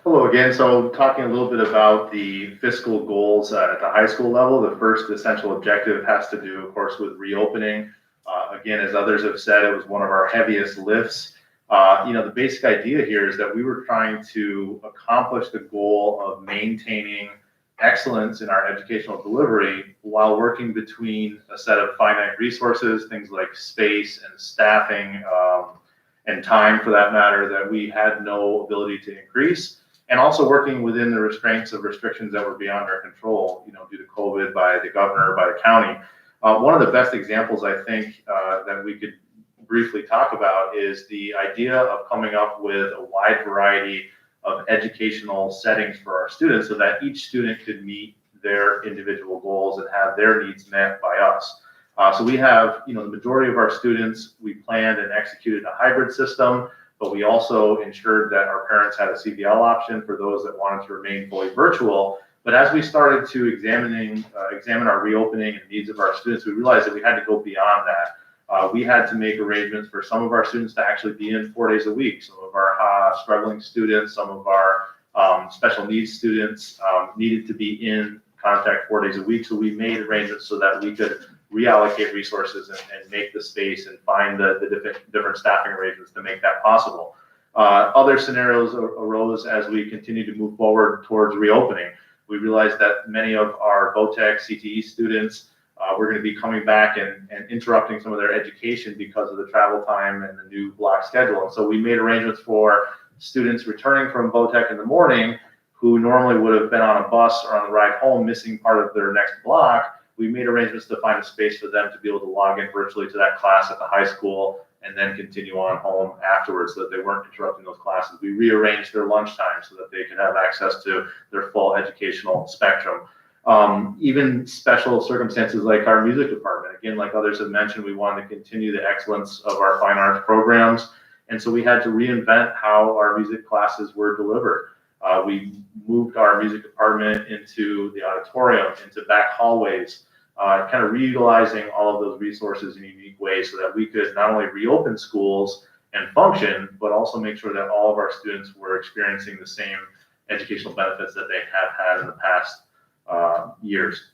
Hello again. So talking a little bit about the fiscal goals at the high school level, the first essential objective has to do, of course, with reopening. Again, as others have said, it was one of our heaviest lifts. The basic idea here is that we were trying to accomplish the goal of maintaining excellence in our educational delivery while working between a set of finite resources, things like space and staffing, and time for that matter, that we had no ability to increase. And also working within the restraints of restrictions that were beyond our control, due to COVID, by the governor, by the county. One of the best examples, I think, that we could briefly talk about is the idea of coming up with a wide variety of educational settings for our students so that each student could meet their individual goals and have their needs met by us. So we have, the majority of our students, we planned and executed a hybrid system, but we also ensured that our parents had a CDL option for those that wanted to remain fully virtual. But as we started to examine our reopening and needs of our students, we realized that we had to go beyond that. We had to make arrangements for some of our students to actually be in 4 days a week. Some of our struggling students, some of our special needs students needed to be in contact 4 days a week. So we made arrangements so that we could reallocate resources and make the space and find the different staffing arrangements to make that possible. Other scenarios arose as we continued to move forward towards reopening. We realized that many of our VOTEC CTE students were going to be coming back and interrupting some of their education because of the travel time and the new block schedule. And so we made arrangements for students returning from VOTEC in the morning who normally would have been on a bus or on the ride home missing part of their next block. We made arrangements to find a space for them to be able to log in virtually to that class at the high school and then continue on home afterwards so that they weren't interrupting those classes. We rearranged their lunchtime so that they could have access to their full educational spectrum. Even special circumstances like our music department. Again, like others have mentioned, we wanted to continue the excellence of our fine arts programs. And so we had to reinvent how our music classes were delivered. We moved our music department into the auditorium, into back hallways, kind of reutilizing all of those resources in unique ways so that we could not only reopen schools and function, but also make sure that all of our students were experiencing the same educational benefits that they have had in the past years.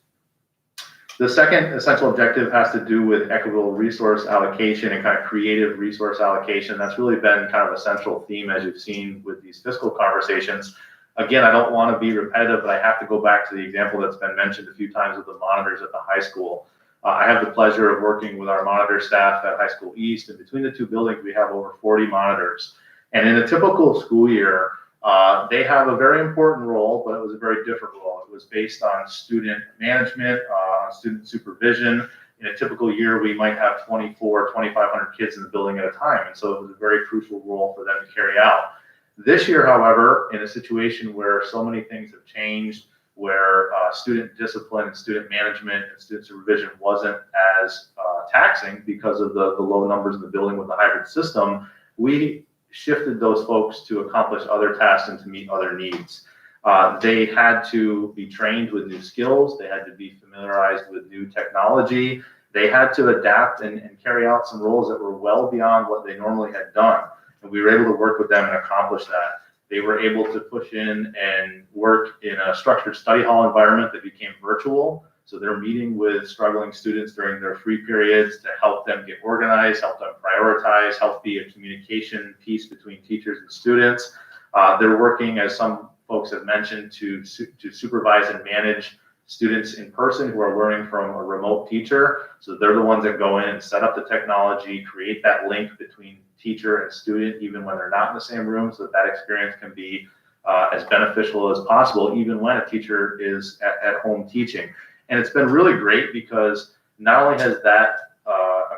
The second essential objective has to do with equitable resource allocation and kind of creative resource allocation. That's really been kind of a central theme as you've seen with these fiscal conversations. Again, I don't want to be repetitive, but I have to go back to the example that's been mentioned a few times with the monitors at the high school. I have the pleasure of working with our monitor staff at High School East, and between the two buildings, we have over 40 monitors. And in a typical school year, they have a very important role, but it was a very different role. It was based on student management, on student supervision. In a typical year, we might have 2,500 kids in the building at a time. And so it was a very crucial role for them to carry out. This year, however, in a situation where so many things have changed, where student discipline and student management and student supervision wasn't as taxing because of the low numbers in the building with the hybrid system, we shifted those folks to accomplish other tasks and to meet other needs. They had to be trained with new skills. They had to be familiarized with new technology. They had to adapt and carry out some roles that were well beyond what they normally had done. And we were able to work with them and accomplish that. They were able to push in and work in a structured study hall environment that became virtual. So they're meeting with struggling students during their free periods to help them get organized, help them prioritize, help be a communication piece between teachers and students. They're working, as some folks have mentioned, to supervise and manage students in person who are learning from a remote teacher. So they're the ones that go in and set up the technology, create that link between teacher and student, even when they're not in the same room, so that experience can be as beneficial as possible, even when a teacher is at home teaching. And it's been really great because not only has that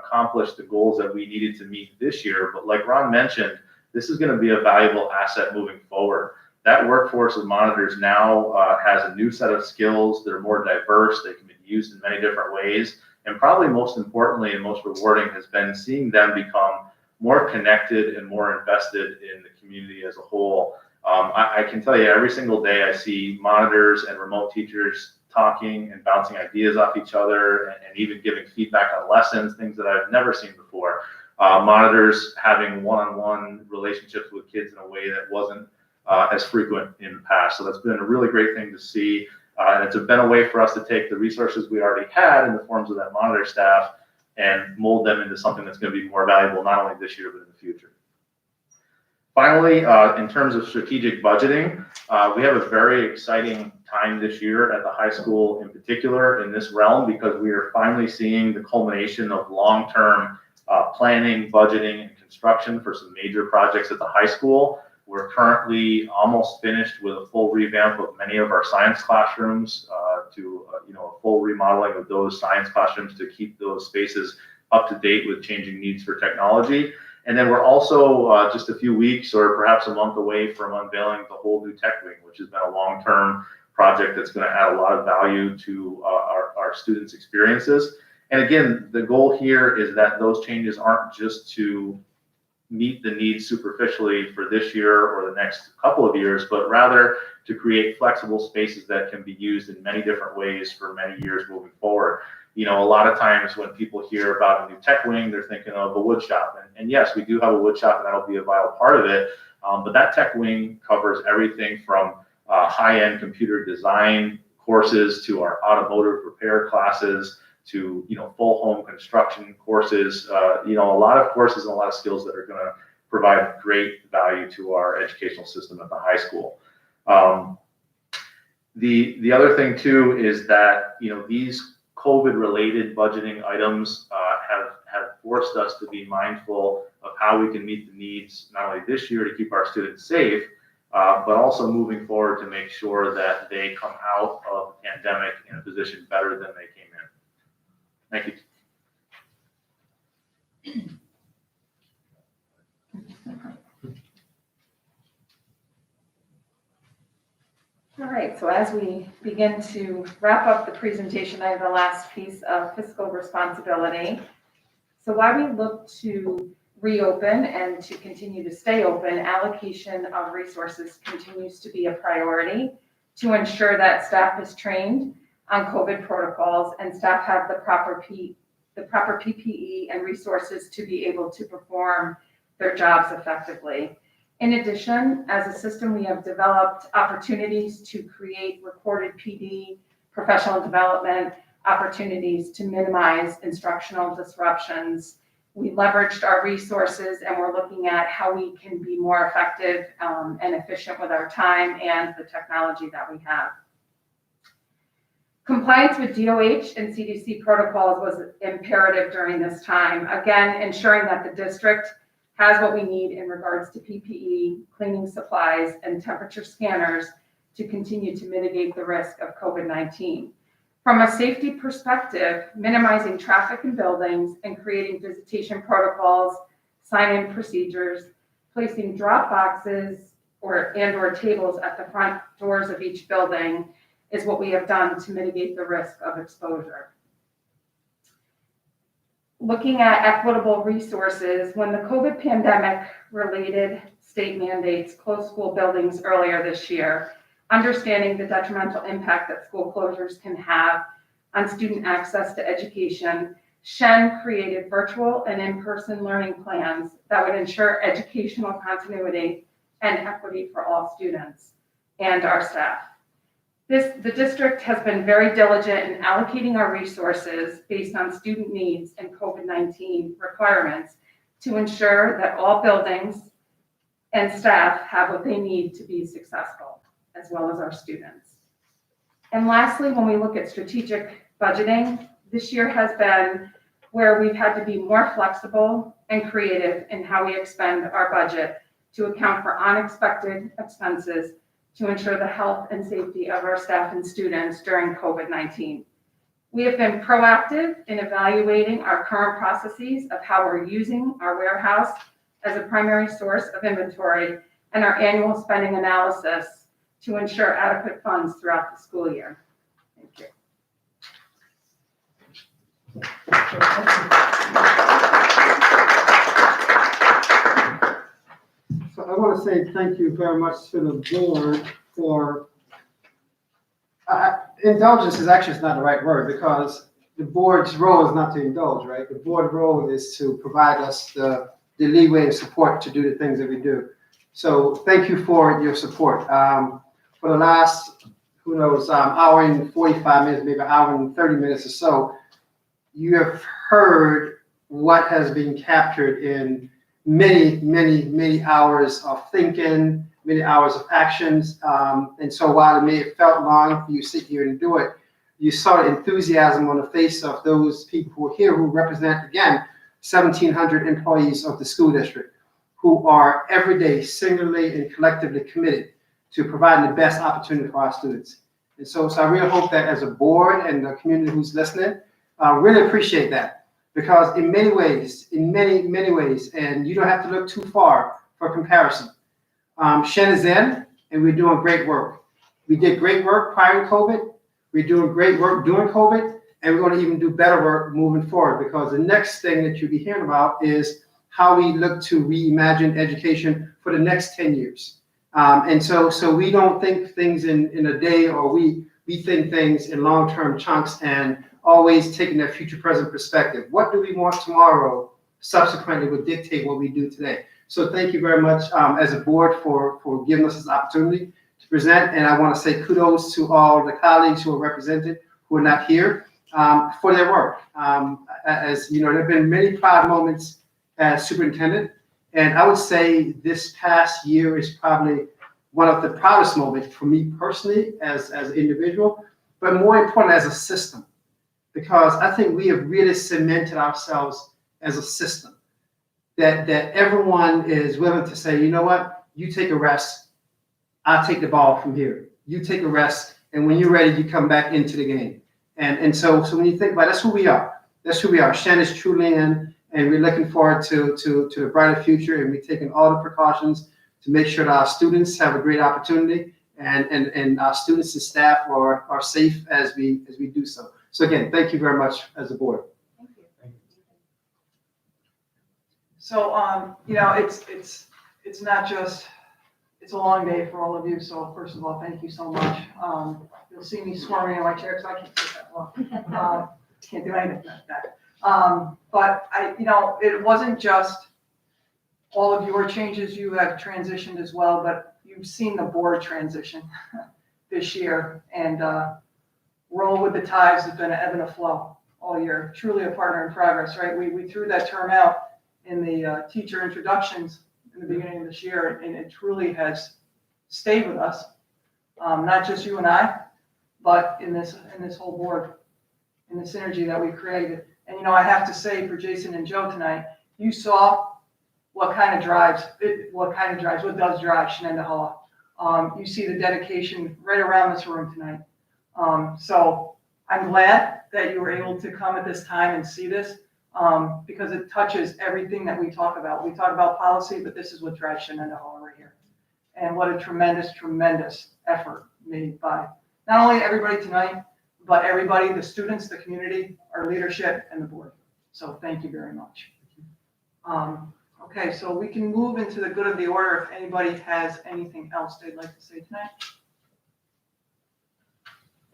accomplished the goals that we needed to meet this year, but like Ron mentioned, this is going to be a valuable asset moving forward. That workforce of monitors now has a new set of skills. They're more diverse. They can be used in many different ways. And probably most importantly and most rewarding has been seeing them become more connected and more invested in the community as a whole. I can tell you every single day I see monitors and remote teachers talking and bouncing ideas off each other and even giving feedback on lessons, things that I've never seen before. Monitors having one-on-one relationships with kids in a way that wasn't as frequent in the past. So that's been a really great thing to see. And it's been a way for us to take the resources we already had in the forms of that monitor staff and mold them into something that's going to be more valuable, not only this year, but in the future. Finally, in terms of strategic budgeting, we have a very exciting time this year at the high school in particular in this realm, because we are finally seeing the culmination of long-term planning, budgeting, and construction for some major projects at the high school. We're currently almost finished with a full revamp of many of our science classrooms, a full remodeling of those science classrooms to keep those spaces up to date with changing needs for technology. And then we're also just a few weeks or perhaps a month away from unveiling the whole new tech wing, which has been a long-term project that's going to add a lot of value to our students' experiences. And again, the goal here is that those changes aren't just to meet the needs superficially for this year or the next couple of years, but rather to create flexible spaces that can be used in many different ways for many years moving forward. You know, a lot of times when people hear about a new tech wing, they're thinking of a wood shop. And yes, we do have a wood shop, and that'll be a vital part of it. But that tech wing covers everything from high-end computer design courses to our automotive repair classes to, full home construction courses, a lot of courses and a lot of skills that are going to provide great value to our educational system at the high school. The other thing too is that, these COVID-related budgeting items have forced us to be mindful of how we can meet the needs, not only this year to keep our students safe, but also moving forward to make sure that they come out of the pandemic in a position better than they came in. Thank you. All right, so as we begin to wrap up the presentation, I have the last piece of fiscal responsibility. So while we look to reopen and to continue to stay open, allocation of resources continues to be a priority to ensure that staff is trained on COVID protocols and staff have the proper PPE and resources to be able to perform their jobs effectively. In addition, as a system, we have developed opportunities to create recorded PD, professional development, opportunities to minimize instructional disruptions. We leveraged our resources and we're looking at how we can be more effective and efficient with our time and the technology that we have. Compliance with DOH and CDC protocols was imperative during this time. Again, ensuring that the district has what we need in regards to PPE, cleaning supplies, and temperature scanners to continue to mitigate the risk of COVID-19. From a safety perspective, minimizing traffic in buildings and creating visitation protocols, sign-in procedures, placing drop boxes or tables at the front doors of each building, is what we have done to mitigate the risk of exposure. Looking at equitable resources, when the COVID pandemic related state mandates closed school buildings earlier this year, understanding the detrimental impact that school closures can have on student access to education, Shen created virtual and in-person learning plans that would ensure educational continuity and equity for all students and our staff. The district has been very diligent in allocating our resources based on student needs and COVID-19 requirements to ensure that all buildings and staff have what they need to be successful, as well as our students. And lastly, when we look at strategic budgeting, this year has been where we've had to be more flexible and creative in how we expend our budget to account for unexpected expenses to ensure the health and safety of our staff and students during COVID-19. We have been proactive in evaluating our current processes of how we're using our warehouse as a primary source of inventory and our annual spending analysis to ensure adequate funds throughout the school year. Thank you. So I want to say thank you very much to the board for, indulgence is actually not the right word, because the board's role is not to indulge, right? The board role is to provide us the leeway and support to do the things that we do. So thank you for your support. For the last, who knows, hour and 45 minutes, maybe an hour and 30 minutes or so, you have heard what has been captured in many hours of thinking, many hours of actions. And so while it may have felt long for you to sit here and do it, you saw the enthusiasm on the face of those people who are here who represent, again, 1,700 employees of the school district who are every day singularly and collectively committed to providing the best opportunity for our students. And so I really hope that as a board and the community who's listening, really appreciate that. Because in many ways, many ways, and you don't have to look too far for comparison. Shen is in, and we're doing great work. We did great work prior to COVID. We're doing great work during COVID, and we're going to even do better work moving forward, because the next thing that you'll be hearing about is how we look to reimagine education for the next 10 years. And so we don't think things in a day or a week. We think things in long-term chunks and always taking that future present perspective. What do we want tomorrow subsequently will dictate what we do today. So thank you very much as a board for giving us this opportunity to present. And I want to say kudos to all the colleagues who are represented, who are not here, for their work. As you know, there have been many proud moments as superintendent. And I would say this past year is probably one of the proudest moments for me personally as an individual, but more important as a system. Because I think we have really cemented ourselves as a system, that everyone is willing to say, you know what, you take a rest, I'll take the ball from here. You take a rest, and when you're ready, you come back into the game. And so when you think about it, that's who we are. That's who we are. Shen is truly in, and we're looking forward to a brighter future, and we're taking all the precautions to make sure that our students have a great opportunity, and our students and staff are safe as we do so. So again, thank you very much as a board. Thank you. So, you know, it's not just, it's a long day for all of you. So first of all, thank you so much. You'll see me swarming in my chair because I can't sit that long. Can't do anything like that. But you know, it wasn't just all of your changes. You have transitioned as well, but you've seen the board transition this year, and roll with the tides has been an ebb and a flow all year. Truly a partner in progress, right? We threw that term out in the teacher introductions in the beginning of this year, and it truly has stayed with us. Not just you and I, but in this whole board, in the synergy that we created. And you know, I have to say for Jason and Joe tonight, you saw what does drive Shenendehowa. You see the dedication right around this room tonight. So I'm glad that you were able to come at this time and see this, because it touches everything that we talk about. We talk about policy, but this is what drives Shenendehowa right here. And what a tremendous effort made by not only everybody tonight, but everybody, the students, the community, our leadership, and the board. So thank you very much. Okay, so we can move into the good of the order if anybody has anything else they'd like to say tonight.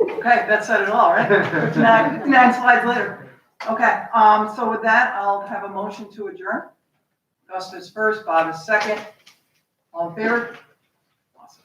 Okay, that said it all, right? 9 slides later. Okay, so with that, I'll have a motion to adjourn. Gus is first, Bob is second. All in favor? Awesome.